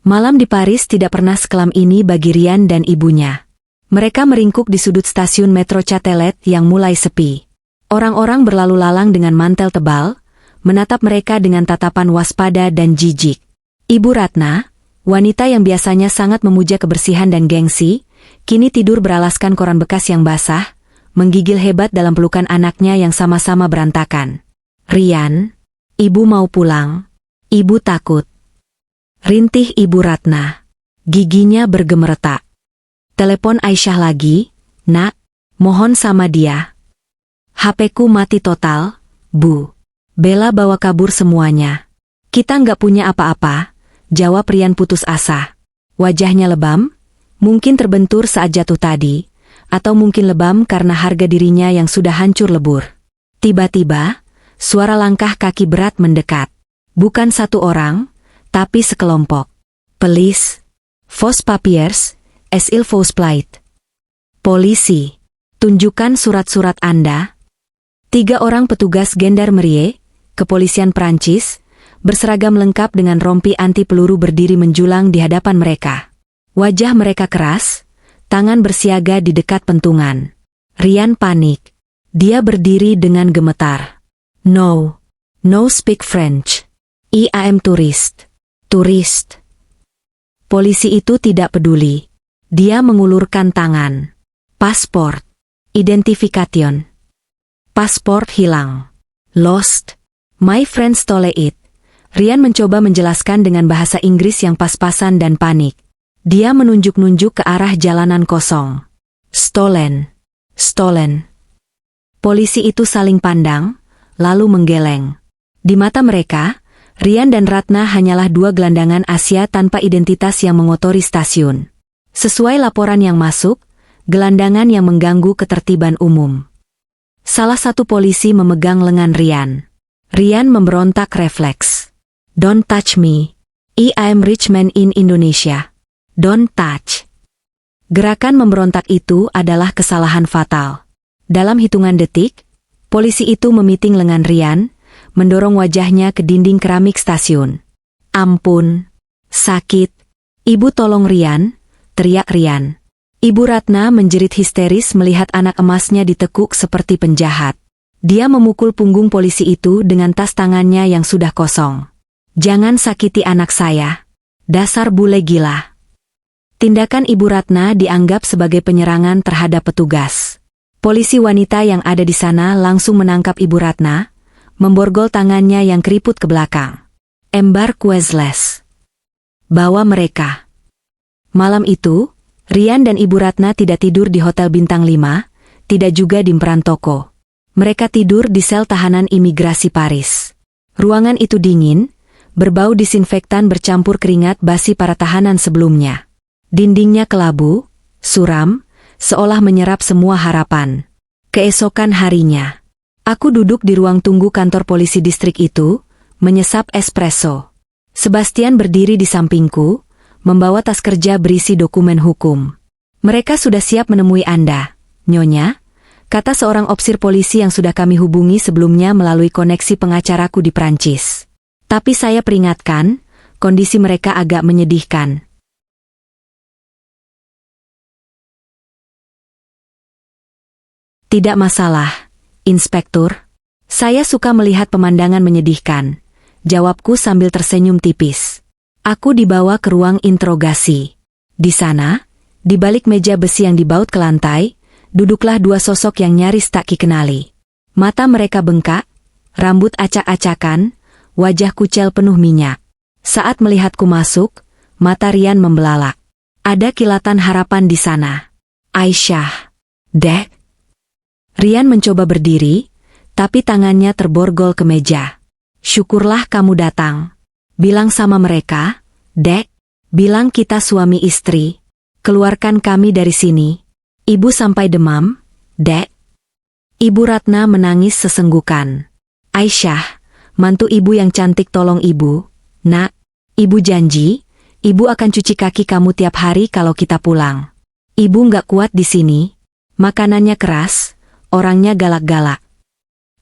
[SPEAKER 1] Malam di Paris tidak pernah sekelam ini bagi Rian dan ibunya. Mereka meringkuk di sudut stasiun metro Châtelet yang mulai sepi. Orang-orang berlalu lalang dengan mantel tebal, menatap mereka dengan tatapan waspada dan jijik. Ibu Ratna, wanita yang biasanya sangat memuja kebersihan dan gengsi, kini tidur beralaskan koran bekas yang basah, menggigil hebat dalam pelukan anaknya yang sama-sama berantakan. Rian, ibu mau pulang. Ibu takut. Rintih Ibu Ratna. Giginya bergemeretak. Telepon Aisyah lagi, Nak, mohon sama dia. HP-ku mati total, Bu. Bella bawa kabur semuanya. Kita nggak punya apa-apa, jawab Rian putus asa. Wajahnya lebam, mungkin terbentur saat jatuh tadi, atau mungkin lebam karena harga dirinya yang sudah hancur lebur. Tiba-tiba, suara langkah kaki berat mendekat. Bukan satu orang, tapi sekelompok. Police. Vos papiers, es il vos plait. Polisi. Tunjukkan surat-surat Anda. 3 orang petugas gendarmerie, kepolisian Prancis, berseragam lengkap dengan rompi anti peluru berdiri menjulang di hadapan mereka. Wajah mereka keras, tangan bersiaga di dekat pentungan. Rian panik. Dia berdiri dengan gemetar. No speak French. I am tourist. Tourist. Polisi itu tidak peduli. Dia mengulurkan tangan. Pasport. Identification. Pasport hilang. Lost. My friend stole it. Rian mencoba menjelaskan dengan bahasa Inggris yang pas-pasan dan panik. Dia menunjuk-nunjuk ke arah jalanan kosong. Stolen. Stolen. Polisi itu saling pandang, lalu menggeleng. Di mata mereka, Rian dan Ratna hanyalah 2 gelandangan Asia tanpa identitas yang mengotori stasiun. Sesuai laporan yang masuk, gelandangan yang mengganggu ketertiban umum. Salah satu polisi memegang lengan Rian. Rian memberontak refleks. Don't touch me. I am rich man in Indonesia. Don't touch. Gerakan memberontak itu adalah kesalahan fatal. Dalam hitungan detik, polisi itu memiting lengan Rian, mendorong wajahnya ke dinding keramik stasiun. Ampun, sakit. Ibu tolong Rian, teriak Rian. Ibu Ratna menjerit histeris melihat anak emasnya ditekuk seperti penjahat. Dia memukul punggung polisi itu dengan tas tangannya yang sudah kosong. Jangan sakiti anak saya. Dasar bule gila. Tindakan Ibu Ratna dianggap sebagai penyerangan terhadap petugas. Polisi wanita yang ada di sana langsung menangkap Ibu Ratna, memborgol tangannya yang keriput ke belakang. Embar Quezles. Bawa mereka. Malam itu, Rian dan Ibu Ratna tidak tidur di Hotel Bintang 5, tidak juga di Perantoko. Mereka tidur di sel tahanan imigrasi Paris. Ruangan itu dingin, berbau disinfektan bercampur keringat basi para tahanan sebelumnya. Dindingnya kelabu, suram, seolah menyerap semua harapan. Keesokan harinya, aku duduk di ruang tunggu kantor polisi distrik itu, menyesap espresso. Sebastian berdiri di sampingku, membawa tas kerja berisi dokumen hukum. Mereka sudah siap menemui Anda, Nyonya, kata seorang opsir polisi yang sudah kami hubungi sebelumnya melalui koneksi pengacaraku di Prancis. Tapi saya peringatkan, kondisi mereka agak menyedihkan. Tidak masalah, Inspektur. Saya suka melihat pemandangan menyedihkan, jawabku sambil tersenyum tipis. Aku dibawa ke ruang interogasi. Di sana, di balik meja besi yang dibaut ke lantai, duduklah 2 sosok yang nyaris tak dikenali. Mata mereka bengkak, rambut acak-acakan, wajah kucel penuh minyak. Saat melihatku masuk, mata Rian membelalak. Ada kilatan harapan di sana. Aisyah. Dek. Rian mencoba berdiri, tapi tangannya terborgol ke meja. Syukurlah kamu datang. Bilang sama mereka, Dek, bilang kita suami istri. Keluarkan kami dari sini. Ibu sampai demam, Dek. Ibu Ratna menangis sesenggukan. Aisyah, mantu ibu yang cantik tolong ibu. Nak, ibu janji, ibu akan cuci kaki kamu tiap hari kalau kita pulang. Ibu nggak kuat di sini. Makanannya keras. Orangnya galak-galak.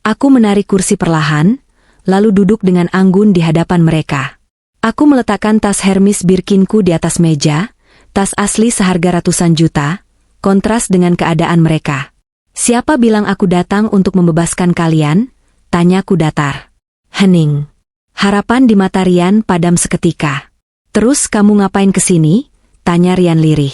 [SPEAKER 1] Aku menarik kursi perlahan, lalu duduk dengan anggun di hadapan mereka. Aku meletakkan tas Hermes Birkinku di atas meja, tas asli seharga ratusan juta, kontras dengan keadaan mereka. Siapa bilang aku datang untuk membebaskan kalian? Tanyaku datar. Hening. Harapan di mata Rian padam seketika. Terus kamu ngapain kesini? Tanya Rian lirih.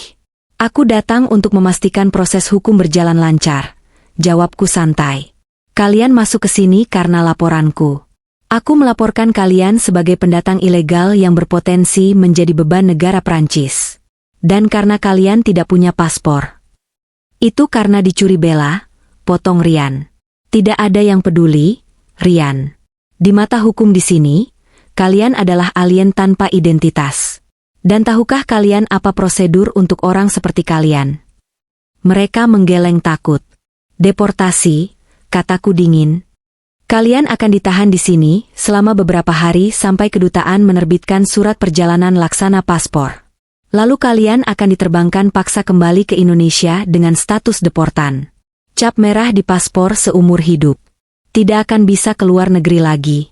[SPEAKER 1] Aku datang untuk memastikan proses hukum berjalan lancar. Jawabku santai. Kalian masuk ke sini karena laporanku. Aku melaporkan kalian sebagai pendatang ilegal yang berpotensi menjadi beban negara Prancis. Dan karena kalian tidak punya paspor. Itu karena dicuri bela, potong Rian. Tidak ada yang peduli, Rian. Di mata hukum di sini, kalian adalah alien tanpa identitas. Dan tahukah kalian apa prosedur untuk orang seperti kalian? Mereka menggeleng takut. Deportasi, kataku dingin. Kalian akan ditahan di sini selama beberapa hari sampai kedutaan menerbitkan surat perjalanan laksana paspor. Lalu kalian akan diterbangkan paksa kembali ke Indonesia dengan status deportan. Cap merah di paspor seumur hidup. Tidak akan bisa keluar negeri lagi.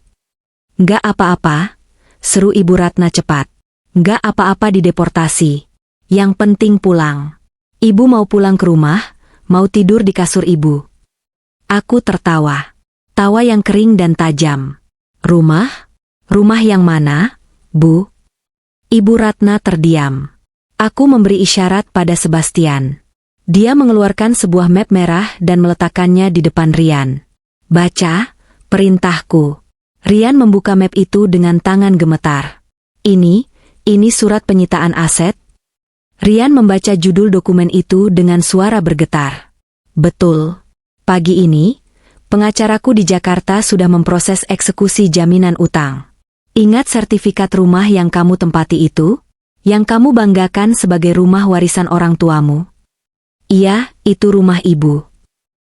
[SPEAKER 1] Nggak apa-apa, seru Ibu Ratna cepat. Nggak apa-apa dideportasi. Yang penting pulang. Ibu mau pulang ke rumah, mau tidur di kasur ibu. Aku tertawa. Tawa yang kering dan tajam. Rumah? Rumah yang mana, Bu? Ibu Ratna terdiam. Aku memberi isyarat pada Sebastian. Dia mengeluarkan sebuah map merah dan meletakkannya di depan Rian. Baca, perintahku. Rian membuka map itu dengan tangan gemetar. Ini surat penyitaan aset. Rian membaca judul dokumen itu dengan suara bergetar. Betul. Pagi ini, pengacaraku di Jakarta sudah memproses eksekusi jaminan utang. Ingat sertifikat rumah yang kamu tempati itu? Yang kamu banggakan sebagai rumah warisan orang tuamu? Iya, itu rumah ibu.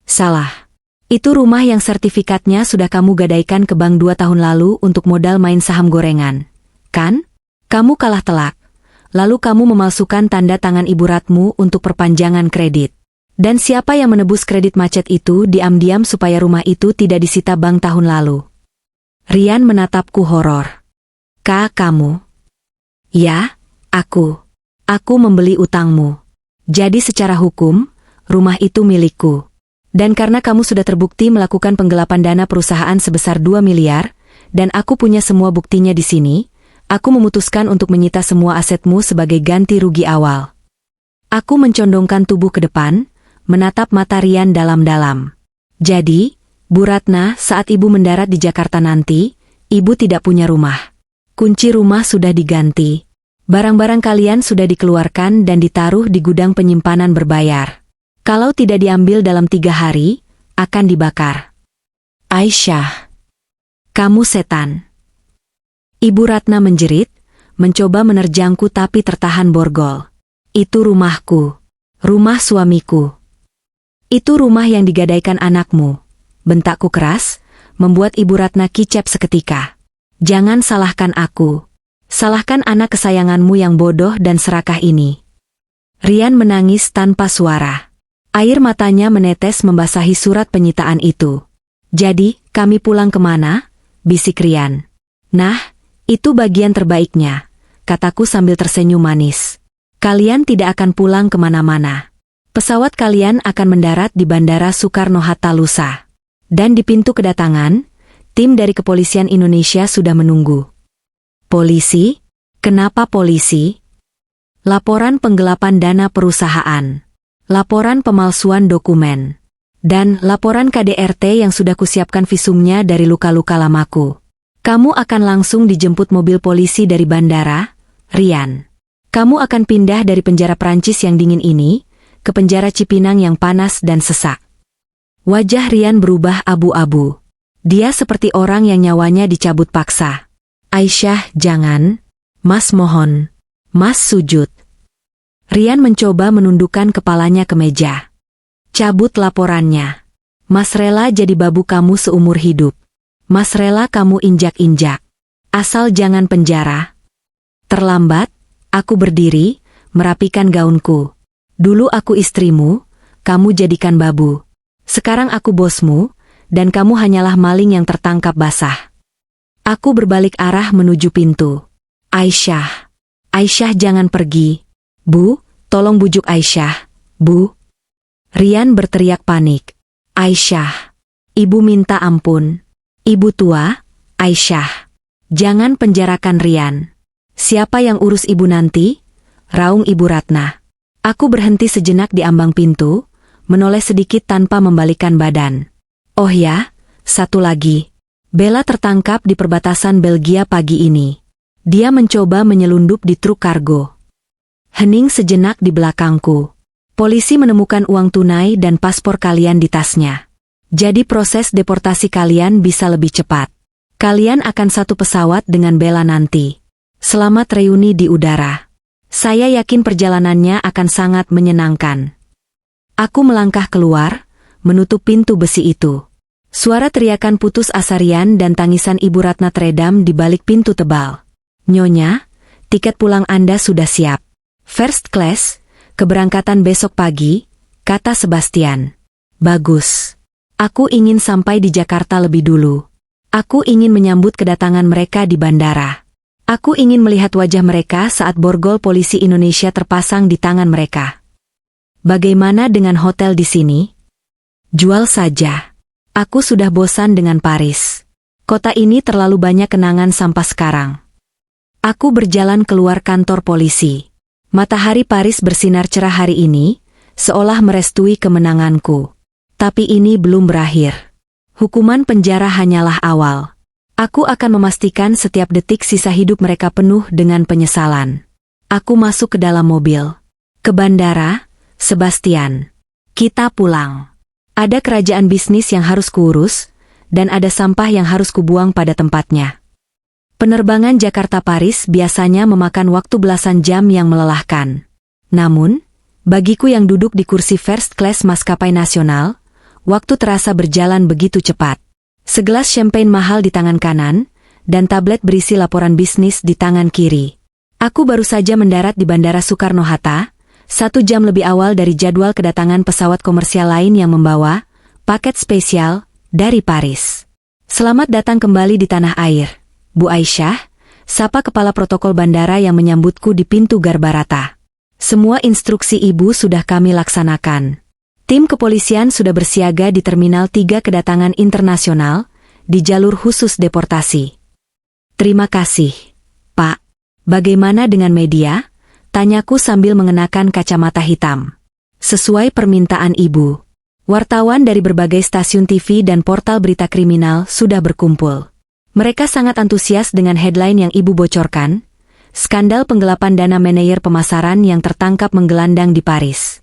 [SPEAKER 1] Salah. Itu rumah yang sertifikatnya sudah kamu gadaikan ke bank 2 tahun lalu untuk modal main saham gorengan. Kan? Kamu kalah telak. Lalu kamu memalsukan tanda tangan ibu Ratmu untuk perpanjangan kredit. Dan siapa yang menebus kredit macet itu diam-diam supaya rumah itu tidak disita bank tahun lalu? Rian menatapku horor. Kamu? Ya, aku. Aku membeli utangmu. Jadi secara hukum, rumah itu milikku. Dan karena kamu sudah terbukti melakukan penggelapan dana perusahaan sebesar 2 miliar, dan aku punya semua buktinya di sini, aku memutuskan untuk menyita semua asetmu sebagai ganti rugi awal. Aku mencondongkan tubuh ke depan, menatap mata Rian dalam-dalam. Jadi, Bu Ratna, saat ibu mendarat di Jakarta nanti, ibu tidak punya rumah. Kunci rumah sudah diganti. Barang-barang kalian sudah dikeluarkan dan ditaruh di gudang penyimpanan berbayar. Kalau tidak diambil dalam 3 hari, akan dibakar. Aisyah, kamu setan. Ibu Ratna menjerit, mencoba menerjangku tapi tertahan borgol. Itu rumahku. Rumah suamiku. Itu rumah yang digadaikan anakmu. Bentakku keras, membuat Ibu Ratna kicap seketika. Jangan salahkan aku. Salahkan anak kesayanganmu yang bodoh dan serakah ini. Rian menangis tanpa suara. Air matanya menetes membasahi surat penyitaan itu. Jadi, kami pulang kemana? Bisik Rian. Nah, itu bagian terbaiknya, kataku sambil tersenyum manis. Kalian tidak akan pulang kemana-mana. Pesawat kalian akan mendarat di Bandara Soekarno-Hatta lusa. Dan di pintu kedatangan, tim dari Kepolisian Indonesia sudah menunggu. Polisi? Kenapa polisi? Laporan penggelapan dana perusahaan. Laporan pemalsuan dokumen. Dan laporan KDRT yang sudah kusiapkan visumnya dari luka-luka lamaku. Kamu akan langsung dijemput mobil polisi dari bandara, Rian. Kamu akan pindah dari penjara Prancis yang dingin ini, ke penjara Cipinang yang panas dan sesak. Wajah Rian berubah abu-abu. Dia seperti orang yang nyawanya dicabut paksa. Aisyah, jangan. Mas mohon. Mas sujud. Rian mencoba menundukkan kepalanya ke meja. Cabut laporannya. Mas rela jadi babu kamu seumur hidup. Mas rela kamu injak-injak. Asal jangan penjara. Terlambat, aku berdiri, merapikan gaunku. Dulu aku istrimu, kamu jadikan babu. Sekarang aku bosmu, dan kamu hanyalah maling yang tertangkap basah. Aku berbalik arah menuju pintu. Aisyah. Aisyah jangan pergi. Bu, tolong bujuk Aisyah. Bu. Rian berteriak panik. Aisyah. Ibu minta ampun. Ibu tua, Aisyah. Jangan penjarakan Rian. Siapa yang urus ibu nanti? Raung Ibu Ratna. Aku berhenti sejenak di ambang pintu, menoleh sedikit tanpa membalikkan badan. Oh ya, satu lagi. Bella tertangkap di perbatasan Belgia pagi ini. Dia mencoba menyelundup di truk kargo. Hening sejenak di belakangku. Polisi menemukan uang tunai dan paspor kalian di tasnya. Jadi proses deportasi kalian bisa lebih cepat. Kalian akan satu pesawat dengan Bella nanti. Selamat reuni di udara. Saya yakin perjalanannya akan sangat menyenangkan. Aku melangkah keluar, menutup pintu besi itu. Suara teriakan putus asa Rian dan tangisan Ibu Ratna teredam di balik pintu tebal. "Nyonya, tiket pulang Anda sudah siap. First class, keberangkatan besok pagi," kata Sebastian. "Bagus. Aku ingin sampai di Jakarta lebih dulu. Aku ingin menyambut kedatangan mereka di bandara. Aku ingin melihat wajah mereka saat borgol polisi Indonesia terpasang di tangan mereka. Bagaimana dengan hotel di sini? Jual saja. Aku sudah bosan dengan Paris. Kota ini terlalu banyak kenangan sampai sekarang." Aku berjalan keluar kantor polisi. Matahari Paris bersinar cerah hari ini, seolah merestui kemenanganku. Tapi ini belum berakhir. Hukuman penjara hanyalah awal. Aku akan memastikan setiap detik sisa hidup mereka penuh dengan penyesalan. Aku masuk ke dalam mobil. "Ke bandara, Sebastian. Kita pulang. Ada kerajaan bisnis yang harus kuurus, dan ada sampah yang harus kubuang pada tempatnya." Penerbangan Jakarta-Paris biasanya memakan waktu belasan jam yang melelahkan. Namun, bagiku yang duduk di kursi first class maskapai nasional, waktu terasa berjalan begitu cepat. Segelas champagne mahal di tangan kanan, dan tablet berisi laporan bisnis di tangan kiri. Aku baru saja mendarat di Bandara Soekarno-Hatta, 1 jam lebih awal dari jadwal kedatangan pesawat komersial lain yang membawa paket spesial dari Paris. "Selamat datang kembali di tanah air, Bu Aisyah," sapa kepala protokol bandara yang menyambutku di pintu Garbarata. "Semua instruksi Ibu sudah kami laksanakan. Tim kepolisian sudah bersiaga di Terminal 3 kedatangan internasional, di jalur khusus deportasi." "Terima kasih, Pak. Bagaimana dengan media?" tanyaku sambil mengenakan kacamata hitam. "Sesuai permintaan Ibu. Wartawan dari berbagai stasiun TV dan portal berita kriminal sudah berkumpul. Mereka sangat antusias dengan headline yang Ibu bocorkan, skandal penggelapan dana manajer pemasaran yang tertangkap menggelandang di Paris."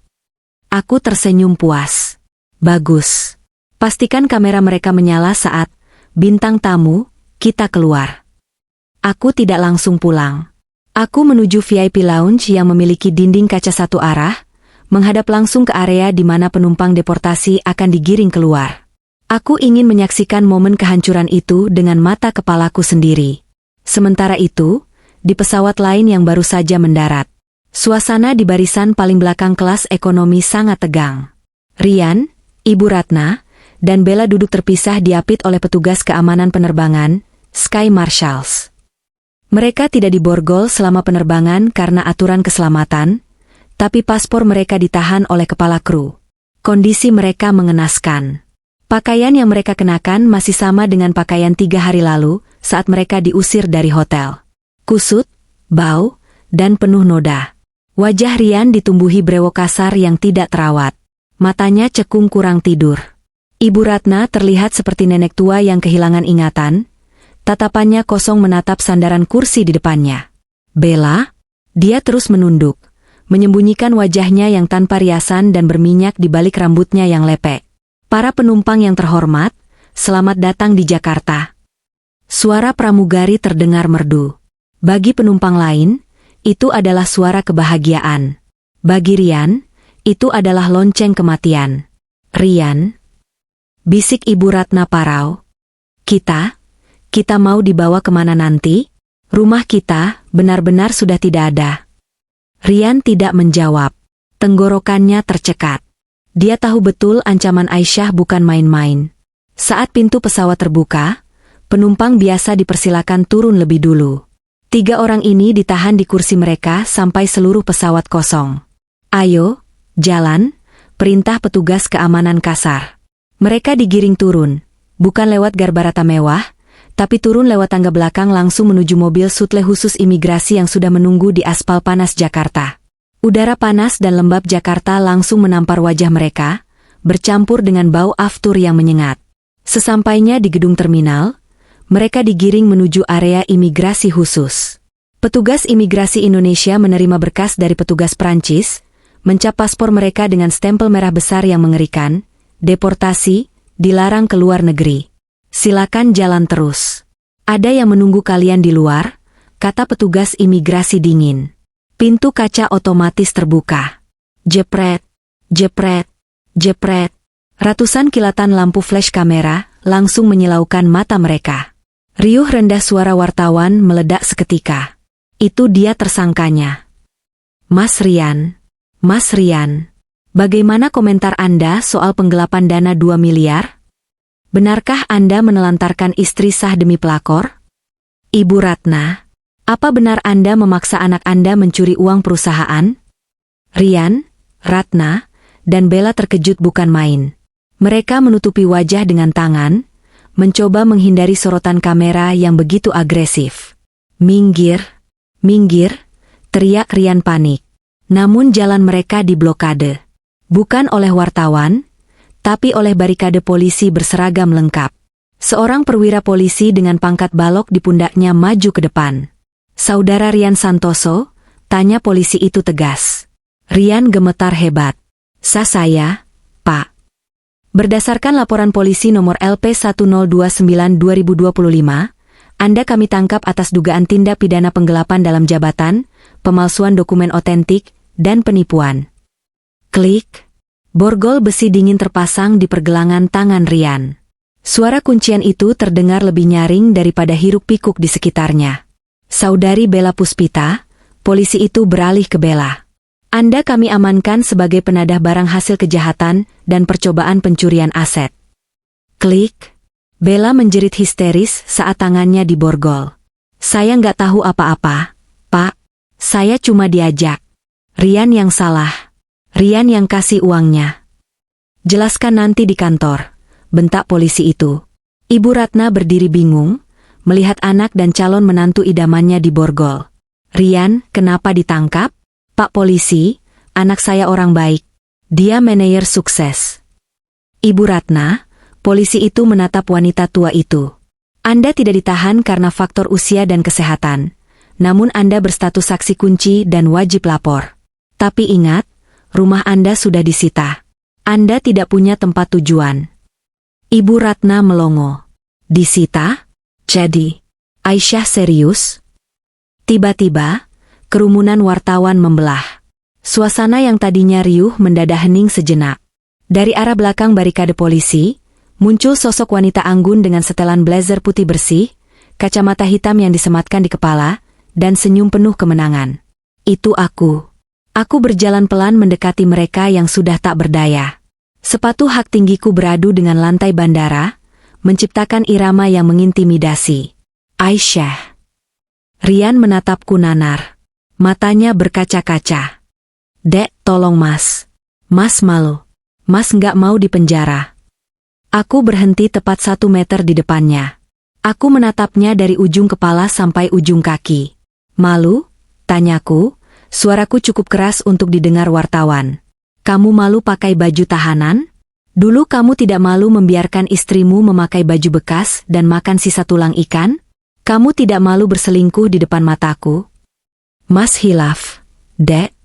[SPEAKER 1] Aku tersenyum puas. "Bagus. Pastikan kamera mereka menyala saat bintang tamu kita keluar." Aku tidak langsung pulang. Aku menuju VIP Lounge yang memiliki dinding kaca satu arah, menghadap langsung ke area di mana penumpang deportasi akan digiring keluar. Aku ingin menyaksikan momen kehancuran itu dengan mata kepalaku sendiri. Sementara itu, di pesawat lain yang baru saja mendarat, suasana di barisan paling belakang kelas ekonomi sangat tegang. Rian, Ibu Ratna, dan Bella duduk terpisah diapit oleh petugas keamanan penerbangan, Sky Marshals. Mereka tidak diborgol selama penerbangan karena aturan keselamatan, tapi paspor mereka ditahan oleh kepala kru. Kondisi mereka mengenaskan. Pakaian yang mereka kenakan masih sama dengan pakaian 3 hari lalu saat mereka diusir dari hotel. Kusut, bau, dan penuh noda. Wajah Rian ditumbuhi brewok kasar yang tidak terawat. Matanya cekung kurang tidur. Ibu Ratna terlihat seperti nenek tua yang kehilangan ingatan. Tatapannya kosong menatap sandaran kursi di depannya. "Bella?" Dia terus menunduk, menyembunyikan wajahnya yang tanpa riasan dan berminyak di balik rambutnya yang lepek. "Para penumpang yang terhormat, selamat datang di Jakarta." Suara pramugari terdengar merdu. Bagi penumpang lain, itu adalah suara kebahagiaan. Bagi Rian, itu adalah lonceng kematian. "Rian," bisik Ibu Ratna parau. Kita mau dibawa kemana nanti? Rumah kita benar-benar sudah tidak ada." Rian tidak menjawab. Tenggorokannya tercekat. Dia tahu betul ancaman Aisyah bukan main-main. Saat pintu pesawat terbuka, penumpang biasa dipersilakan turun lebih dulu. 3 orang ini ditahan di kursi mereka sampai seluruh pesawat kosong. "Ayo, jalan," perintah petugas keamanan kasar. Mereka digiring turun, bukan lewat Garbarata mewah, tapi turun lewat tangga belakang langsung menuju mobil sutle khusus imigrasi yang sudah menunggu di aspal panas Jakarta. Udara panas dan lembab Jakarta langsung menampar wajah mereka, bercampur dengan bau aftur yang menyengat. Sesampainya di gedung terminal, mereka digiring menuju area imigrasi khusus. Petugas imigrasi Indonesia menerima berkas dari petugas Prancis, mencap paspor mereka dengan stempel merah besar yang mengerikan, deportasi, dilarang keluar negeri. "Silakan jalan terus. Ada yang menunggu kalian di luar," kata petugas imigrasi dingin. Pintu kaca otomatis terbuka. Jepret, jepret, jepret. Ratusan kilatan lampu flash kamera langsung menyilaukan mata mereka. Riuh rendah suara wartawan meledak seketika. Itu dia tersangkanya. Mas Rian, bagaimana komentar Anda soal penggelapan dana 2 miliar? Benarkah Anda menelantarkan istri sah demi pelakor? Ibu Ratna, apa benar Anda memaksa anak Anda mencuri uang perusahaan? Rian, Ratna, dan Bella terkejut bukan main. Mereka menutupi wajah dengan tangan, mencoba menghindari sorotan kamera yang begitu agresif. Minggir, teriak Rian panik. Namun jalan mereka diblokade. Bukan oleh wartawan, tapi oleh barikade polisi berseragam lengkap. Seorang perwira polisi dengan pangkat balok di pundaknya maju ke depan. Saudara Rian Santoso, tanya polisi itu tegas. Rian gemetar hebat. Saya, Pak. Berdasarkan laporan polisi nomor LP1029/2025, Anda kami tangkap atas dugaan tindak pidana penggelapan dalam jabatan, pemalsuan dokumen otentik, dan penipuan. Klik. Borgol besi dingin terpasang di pergelangan tangan Rian. Suara kuncian itu terdengar lebih nyaring daripada hiruk-pikuk di sekitarnya. Saudari Bella Puspita, polisi itu beralih ke Bella. Anda kami amankan sebagai penadah barang hasil kejahatan dan percobaan pencurian aset. Klik. Bella menjerit histeris saat tangannya diborgol. Saya nggak tahu apa-apa, Pak. Saya cuma diajak. Rian yang salah. Rian yang kasih uangnya. Jelaskan nanti di kantor, bentak polisi itu. Ibu Ratna berdiri bingung, melihat anak dan calon menantu idamannya diborgol. Rian, kenapa ditangkap? Pak polisi, anak saya orang baik. Dia manajer sukses. Ibu Ratna, polisi itu menatap wanita tua itu. Anda tidak ditahan karena faktor usia dan kesehatan. Namun Anda berstatus saksi kunci dan wajib lapor. Tapi ingat, rumah Anda sudah disita. Anda tidak punya tempat tujuan. Ibu Ratna melongo. Disita? Jadi, Aisyah serius? Tiba-tiba, kerumunan wartawan membelah. Suasana yang tadinya riuh mendadak hening sejenak. Dari arah belakang barikade polisi, muncul sosok wanita anggun dengan setelan blazer putih bersih, kacamata hitam yang disematkan di kepala, dan senyum penuh kemenangan. Itu aku. Aku berjalan pelan mendekati mereka yang sudah tak berdaya. Sepatu hak tinggiku beradu dengan lantai bandara, menciptakan irama yang mengintimidasi. Aisyah. Rian menatapku nanar. Matanya berkaca-kaca. Dek, tolong mas. Mas malu. Mas nggak mau dipenjara. Aku berhenti tepat 1 meter di depannya. Aku menatapnya dari ujung kepala sampai ujung kaki. Malu? Tanyaku, suaraku cukup keras untuk didengar wartawan. Kamu malu pakai baju tahanan? Dulu kamu tidak malu membiarkan istrimu memakai baju bekas dan makan sisa tulang ikan? Kamu tidak malu berselingkuh di depan mataku? Mas hilaf. Dek.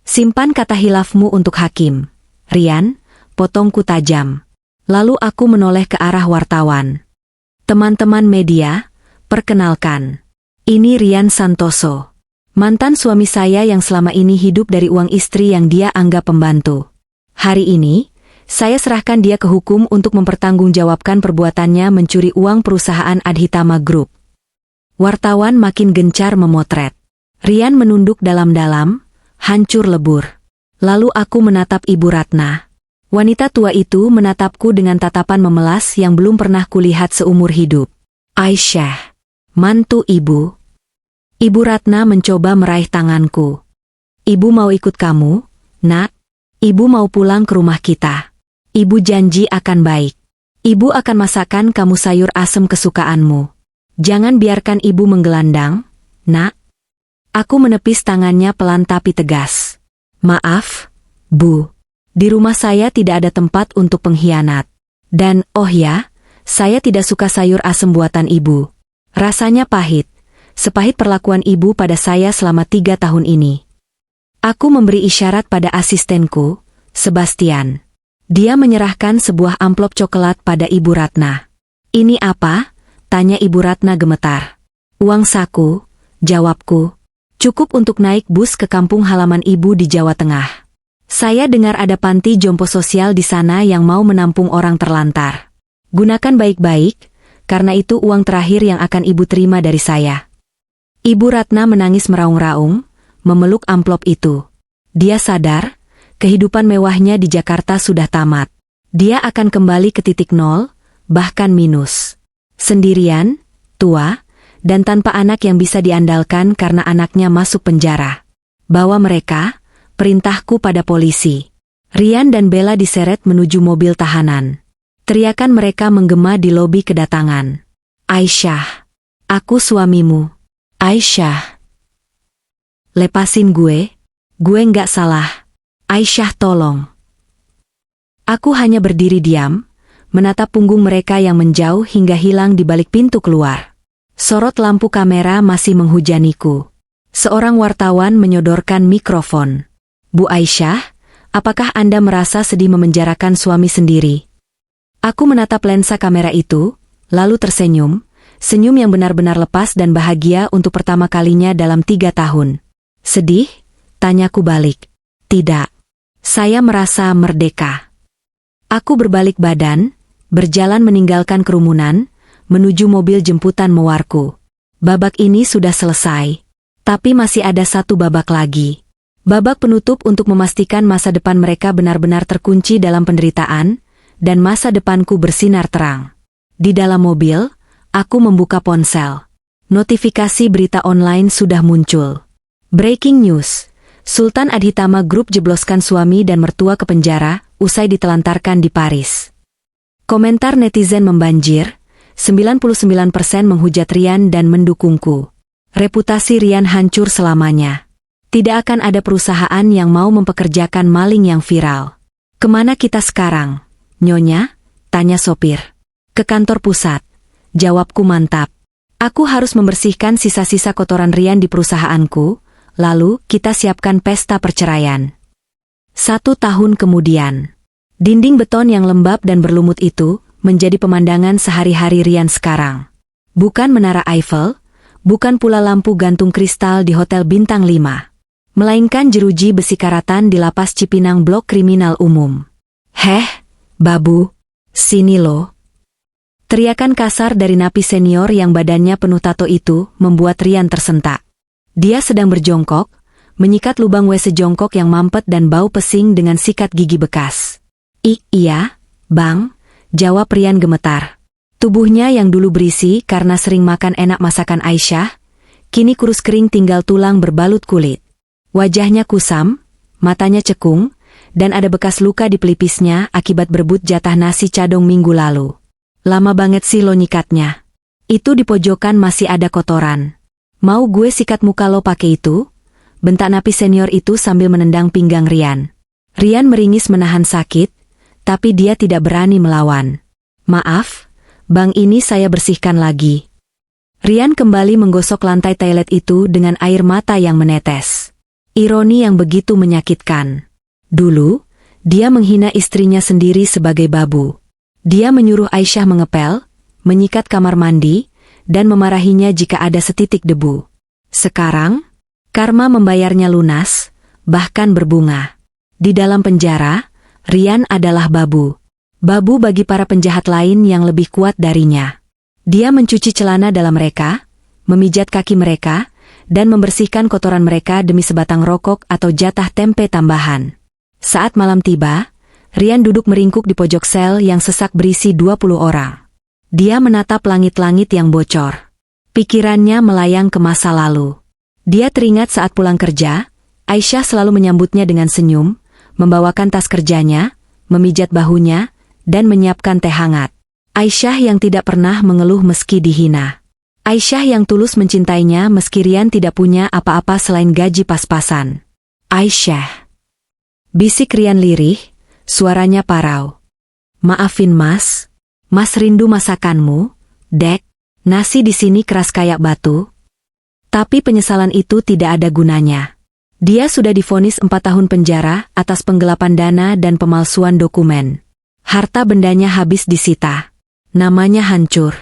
[SPEAKER 1] Simpan kata hilafmu untuk hakim. Rian, potongku tajam. Lalu aku menoleh ke arah wartawan. Teman-teman media, perkenalkan. Ini Rian Santoso. Mantan suami saya yang selama ini hidup dari uang istri yang dia anggap pembantu. Hari ini, saya serahkan dia ke hukum untuk mempertanggungjawabkan perbuatannya mencuri uang perusahaan Adhitama Group. Wartawan makin gencar memotret. Rian menunduk dalam-dalam, hancur lebur. Lalu aku menatap Ibu Ratna. Wanita tua itu menatapku dengan tatapan memelas yang belum pernah kulihat seumur hidup. Aisyah, mantu ibu. Ibu Ratna mencoba meraih tanganku. Ibu mau ikut kamu, nak? Ibu mau pulang ke rumah kita. Ibu janji akan baik. Ibu akan masakan kamu sayur asem kesukaanmu. Jangan biarkan ibu menggelandang, nak. Aku menepis tangannya pelan tapi tegas. Maaf, Bu. Di rumah saya tidak ada tempat untuk pengkhianat. Dan, oh ya, saya tidak suka sayur asem buatan ibu. Rasanya pahit. Sepahit perlakuan ibu pada saya selama 3 tahun ini. Aku memberi isyarat pada asistenku, Sebastian. Dia menyerahkan sebuah amplop coklat pada Ibu Ratna. Ini apa? Tanya Ibu Ratna gemetar. Uang saku, jawabku. Cukup untuk naik bus ke kampung halaman ibu di Jawa Tengah. Saya dengar ada panti jompo sosial di sana yang mau menampung orang terlantar. Gunakan baik-baik, karena itu uang terakhir yang akan ibu terima dari saya. Ibu Ratna menangis meraung-raung, memeluk amplop itu. Dia sadar, kehidupan mewahnya di Jakarta sudah tamat. Dia akan kembali ke titik nol, bahkan minus. Sendirian, tua, dan tanpa anak yang bisa diandalkan karena anaknya masuk penjara. Bawa mereka, perintahku pada polisi. Rian dan Bella diseret menuju mobil tahanan. Teriakan mereka menggema di lobi kedatangan. Aisyah, aku suamimu. Aisyah, lepasin gue nggak salah. Aisyah tolong. Aku hanya berdiri diam, menatap punggung mereka yang menjauh hingga hilang di balik pintu keluar. Sorot lampu kamera masih menghujaniku. Seorang wartawan menyodorkan mikrofon. Bu Aisyah, apakah Anda merasa sedih memenjarakan suami sendiri? Aku menatap lensa kamera itu, lalu tersenyum, senyum yang benar-benar lepas dan bahagia untuk pertama kalinya dalam 3 tahun. Sedih? Tanyaku balik. Tidak. Saya merasa merdeka. Aku berbalik badan, berjalan meninggalkan kerumunan, menuju mobil jemputan mewarku. Babak ini sudah selesai. Tapi masih ada satu babak lagi. Babak penutup untuk memastikan masa depan mereka benar-benar terkunci dalam penderitaan, dan masa depanku bersinar terang. Di dalam mobil, aku membuka ponsel. Notifikasi berita online sudah muncul. Breaking news. Sultan Adhitama Group jebloskan suami dan mertua ke penjara, usai ditelantarkan di Paris. Komentar netizen membanjir, 99% menghujat Rian dan mendukungku. Reputasi Rian hancur selamanya. Tidak akan ada perusahaan yang mau mempekerjakan maling yang viral. Kemana kita sekarang? Nyonya? Tanya sopir. Ke kantor pusat. Jawabku mantap. Aku harus membersihkan sisa-sisa kotoran Rian di perusahaanku, lalu kita siapkan pesta perceraian. 1 tahun kemudian. Dinding beton yang lembab dan berlumut itu menjadi pemandangan sehari-hari Rian sekarang. Bukan menara Eiffel, bukan pula lampu gantung kristal di Hotel Bintang 5. Melainkan jeruji besi karatan di Lapas Cipinang Blok Kriminal Umum. Heh, Babu, sini lo. Teriakan kasar dari napi senior yang badannya penuh tato itu membuat Rian tersentak. Dia sedang berjongkok, menyikat lubang WC jongkok yang mampet dan bau pesing dengan sikat gigi bekas. Iya, Bang, jawab Rian gemetar. Tubuhnya yang dulu berisi karena sering makan enak masakan Aisyah, kini kurus kering tinggal tulang berbalut kulit. Wajahnya kusam, matanya cekung, dan ada bekas luka di pelipisnya akibat berebut jatah nasi cadong minggu lalu. Lama banget sih lo nyikatnya. Itu di pojokan masih ada kotoran. Mau gue sikat muka lo pakai itu? Bentak napi senior itu sambil menendang pinggang Rian. Rian meringis menahan sakit, tapi dia tidak berani melawan. Maaf, Bang, ini saya bersihkan lagi. Rian kembali menggosok lantai toilet itu dengan air mata yang menetes. Ironi yang begitu menyakitkan. Dulu, dia menghina istrinya sendiri sebagai babu. Dia menyuruh Aisyah mengepel, menyikat kamar mandi, dan memarahinya jika ada setitik debu. Sekarang, karma membayarnya lunas, bahkan berbunga. Di dalam penjara, Rian adalah babu. Babu bagi para penjahat lain yang lebih kuat darinya. Dia mencuci celana dalam mereka, memijat kaki mereka, dan membersihkan kotoran mereka demi sebatang rokok atau jatah tempe tambahan. Saat malam tiba, Rian duduk meringkuk di pojok sel yang sesak berisi 20 orang. Dia menatap langit-langit yang bocor. Pikirannya melayang ke masa lalu. Dia teringat saat pulang kerja, Aisyah selalu menyambutnya dengan senyum, membawakan tas kerjanya, memijat bahunya, dan menyiapkan teh hangat. Aisyah yang tidak pernah mengeluh meski dihina. Aisyah yang tulus mencintainya meski Rian tidak punya apa-apa selain gaji pas-pasan. Aisyah. Bisik Rian lirih, suaranya parau. Maafin Mas rindu masakanmu, Dek. Nasi di sini keras kayak batu. Tapi penyesalan itu tidak ada gunanya. Dia sudah divonis 4 tahun penjara atas penggelapan dana dan pemalsuan dokumen. Harta bendanya habis disita. Namanya hancur.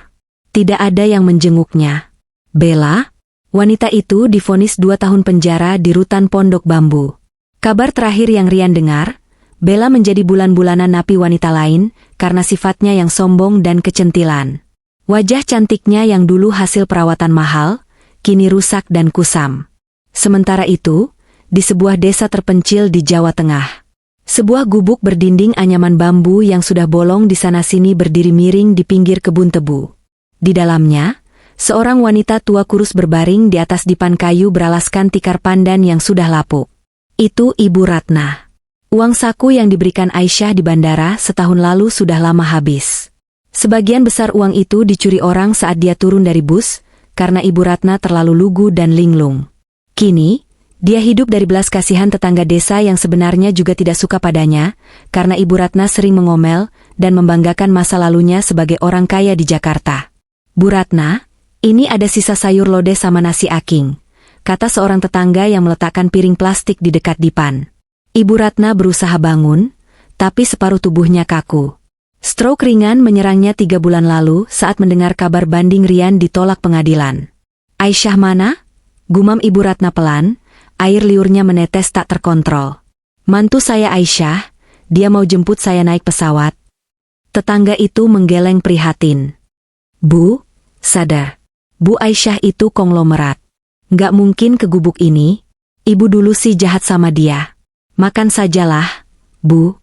[SPEAKER 1] Tidak ada yang menjenguknya. Bella, wanita itu divonis 2 tahun penjara di rutan Pondok Bambu. Kabar terakhir yang Rian dengar, Bella menjadi bulan-bulanan napi wanita lain karena sifatnya yang sombong dan kecentilan. Wajah cantiknya yang dulu hasil perawatan mahal, kini rusak dan kusam. Sementara itu, di sebuah desa terpencil di Jawa Tengah, sebuah gubuk berdinding anyaman bambu yang sudah bolong di sana-sini berdiri miring di pinggir kebun tebu. Di dalamnya, seorang wanita tua kurus berbaring di atas dipan kayu beralaskan tikar pandan yang sudah lapuk. Itu Ibu Ratna. Uang saku yang diberikan Aisyah di bandara setahun lalu sudah lama habis. Sebagian besar uang itu dicuri orang saat dia turun dari bus, karena Ibu Ratna terlalu lugu dan linglung. Kini, dia hidup dari belas kasihan tetangga desa yang sebenarnya juga tidak suka padanya, karena Ibu Ratna sering mengomel dan membanggakan masa lalunya sebagai orang kaya di Jakarta. "Bu Ratna, ini ada sisa sayur lodeh sama nasi aking," kata seorang tetangga yang meletakkan piring plastik di dekat dipan. Ibu Ratna berusaha bangun, tapi separuh tubuhnya kaku. Stroke ringan menyerangnya 3 bulan lalu saat mendengar kabar banding Rian ditolak pengadilan. "Aisyah mana?" gumam Ibu Ratna pelan, air liurnya menetes tak terkontrol. "Mantu saya Aisyah, dia mau jemput saya naik pesawat." Tetangga itu menggeleng prihatin. "Bu, sadar. Bu Aisyah itu konglomerat. Nggak mungkin ke gubuk ini. Ibu dulu sih jahat sama dia. Makan sajalah, Bu."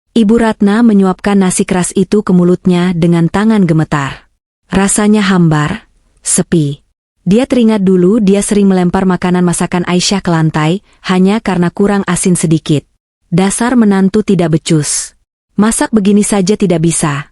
[SPEAKER 1] Ibu Ratna menyuapkan nasi keras itu ke mulutnya dengan tangan gemetar. Rasanya hambar, sepi. Dia teringat dulu dia sering melempar makanan masakan Aisyah ke lantai hanya karena kurang asin sedikit. Dasar menantu tidak becus. Masak begini saja tidak bisa.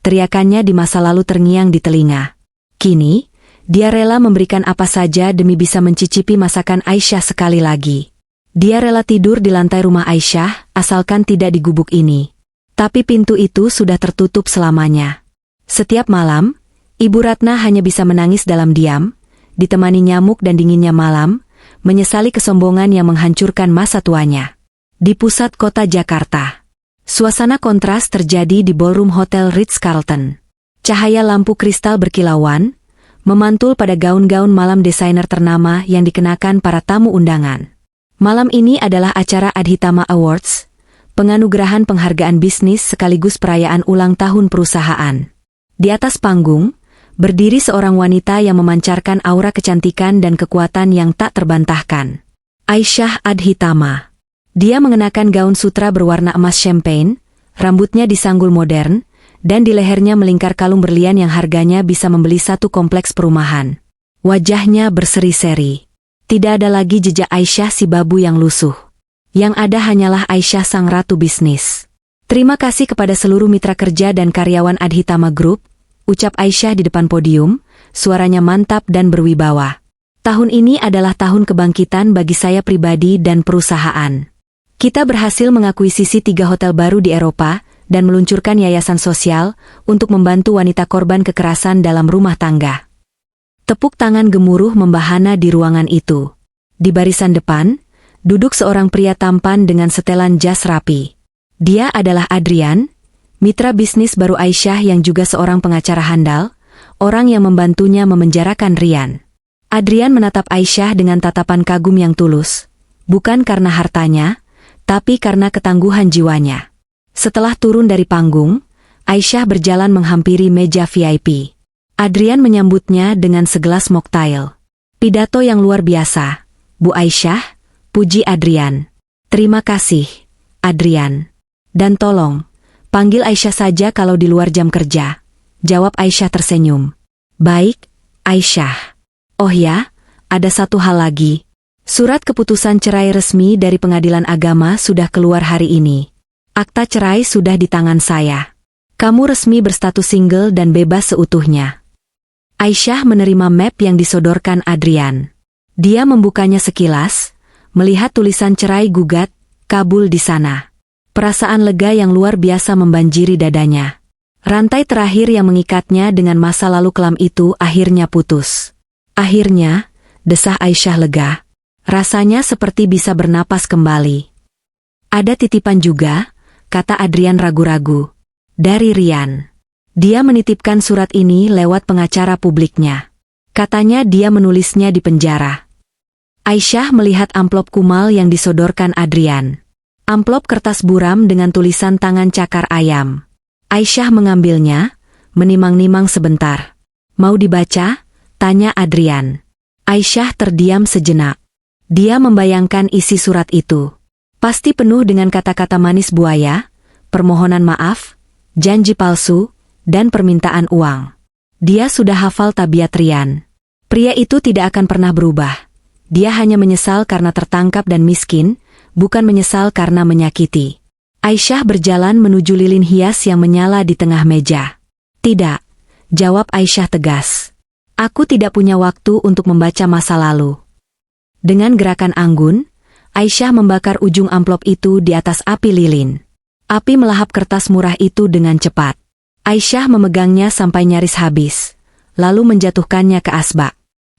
[SPEAKER 1] Teriakannya di masa lalu terngiang di telinga. Kini, dia rela memberikan apa saja demi bisa mencicipi masakan Aisyah sekali lagi. Dia rela tidur di lantai rumah Aisyah, asalkan tidak di gubuk ini. Tapi pintu itu sudah tertutup selamanya. Setiap malam, Ibu Ratna hanya bisa menangis dalam diam, ditemani nyamuk dan dinginnya malam, menyesali kesombongan yang menghancurkan masa tuanya. Di pusat kota Jakarta, suasana kontras terjadi di ballroom Hotel Ritz-Carlton. Cahaya lampu kristal berkilauan, memantul pada gaun-gaun malam desainer ternama yang dikenakan para tamu undangan. Malam ini adalah acara Adhitama Awards, penganugerahan penghargaan bisnis sekaligus perayaan ulang tahun perusahaan. Di atas panggung, berdiri seorang wanita yang memancarkan aura kecantikan dan kekuatan yang tak terbantahkan. Aisyah Adhitama. Dia mengenakan gaun sutra berwarna emas champagne, rambutnya disanggul modern, dan di lehernya melingkar kalung berlian yang harganya bisa membeli satu kompleks perumahan. Wajahnya berseri-seri. Tidak ada lagi jejak Aisyah si babu yang lusuh. Yang ada hanyalah Aisyah sang ratu bisnis. "Terima kasih kepada seluruh mitra kerja dan karyawan Adhitama Group," ucap Aisyah di depan podium, suaranya mantap dan berwibawa. "Tahun ini adalah tahun kebangkitan bagi saya pribadi dan perusahaan. Kita berhasil mengakuisisi 3 hotel baru di Eropa dan meluncurkan yayasan sosial untuk membantu wanita korban kekerasan dalam rumah tangga." Tepuk tangan gemuruh membahana di ruangan itu. Di barisan depan, duduk seorang pria tampan dengan setelan jas rapi. Dia adalah Adrian, mitra bisnis baru Aisyah yang juga seorang pengacara handal, orang yang membantunya memenjarakan Rian. Adrian menatap Aisyah dengan tatapan kagum yang tulus, bukan karena hartanya, tapi karena ketangguhan jiwanya. Setelah turun dari panggung, Aisyah berjalan menghampiri meja VIP. Adrian menyambutnya dengan segelas mocktail. "Pidato yang luar biasa, Bu Aisyah," puji Adrian. "Terima kasih, Adrian. Dan tolong, panggil Aisyah saja kalau di luar jam kerja," jawab Aisyah tersenyum. "Baik, Aisyah. Oh ya, ada satu hal lagi. Surat keputusan cerai resmi dari Pengadilan Agama sudah keluar hari ini. Akta cerai sudah di tangan saya. Kamu resmi berstatus single dan bebas seutuhnya." Aisyah menerima map yang disodorkan Adrian. Dia membukanya sekilas, melihat tulisan cerai gugat, kabul di sana. Perasaan lega yang luar biasa membanjiri dadanya. Rantai terakhir yang mengikatnya dengan masa lalu kelam itu akhirnya putus. "Akhirnya," desah Aisyah lega. Rasanya seperti bisa bernapas kembali. "Ada titipan juga," kata Adrian ragu-ragu. "Dari Rian. Dia menitipkan surat ini lewat pengacara publiknya. Katanya dia menulisnya di penjara." Aisyah melihat amplop kumal yang disodorkan Adrian. Amplop kertas buram dengan tulisan tangan cakar ayam. Aisyah mengambilnya, menimang-nimang sebentar. Mau dibaca? Tanya Adrian. Aisyah terdiam sejenak. Dia membayangkan isi surat itu. Pasti penuh dengan kata-kata manis buaya, permohonan maaf, janji palsu, dan permintaan uang. Dia sudah hafal tabiat Rian. Pria itu tidak akan pernah berubah. Dia hanya menyesal karena tertangkap dan miskin, bukan menyesal karena menyakiti. Aisyah berjalan menuju lilin hias yang menyala di tengah meja. Tidak, jawab Aisyah tegas. Aku tidak punya waktu untuk membaca masa lalu. Dengan gerakan anggun, Aisyah membakar ujung amplop itu di atas api lilin. Api melahap kertas murah itu dengan cepat. Aisyah memegangnya sampai nyaris habis, lalu menjatuhkannya ke asbak.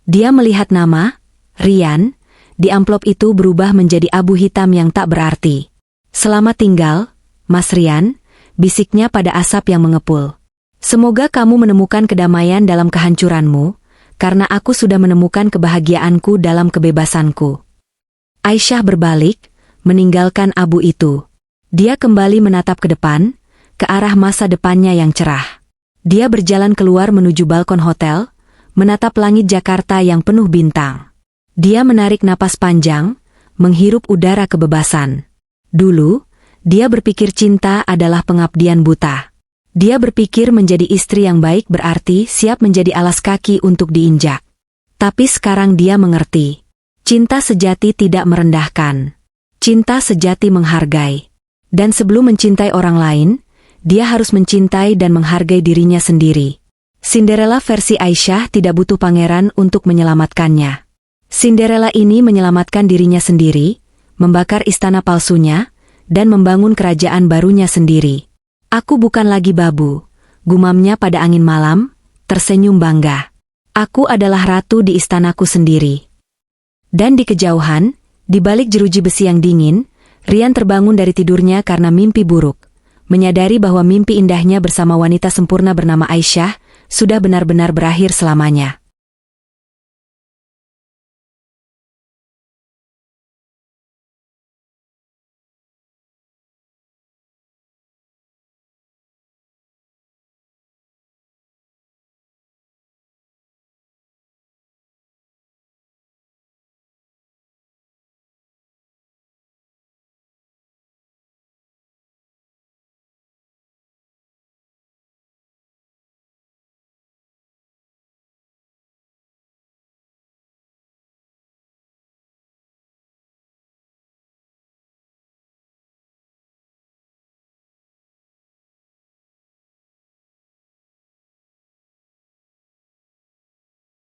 [SPEAKER 1] Dia melihat nama, Rian, di amplop itu berubah menjadi abu hitam yang tak berarti. Selamat tinggal, Mas Rian, bisiknya pada asap yang mengepul. Semoga kamu menemukan kedamaian dalam kehancuranmu, karena aku sudah menemukan kebahagiaanku dalam kebebasanku. Aisyah berbalik, meninggalkan abu itu. Dia kembali menatap ke depan, ke arah masa depannya yang cerah. Dia berjalan keluar menuju balkon hotel, menatap langit Jakarta yang penuh bintang. Dia menarik napas panjang, menghirup udara kebebasan. Dulu, dia berpikir cinta adalah pengabdian buta. Dia berpikir menjadi istri yang baik berarti siap menjadi alas kaki untuk diinjak. Tapi sekarang dia mengerti. Cinta sejati tidak merendahkan. Cinta sejati menghargai. Dan sebelum mencintai orang lain, dia harus mencintai dan menghargai dirinya sendiri. Cinderella versi Aisyah tidak butuh pangeran untuk menyelamatkannya. Cinderella ini menyelamatkan dirinya sendiri, membakar istana palsunya, dan membangun kerajaan barunya sendiri. Aku bukan lagi babu, gumamnya pada angin malam, tersenyum bangga. Aku adalah ratu di istanaku sendiri. Dan di kejauhan, di balik jeruji besi yang dingin, Rian terbangun dari tidurnya karena mimpi buruk. Menyadari bahwa mimpi indahnya bersama wanita sempurna bernama Aisyah, sudah benar-benar berakhir selamanya.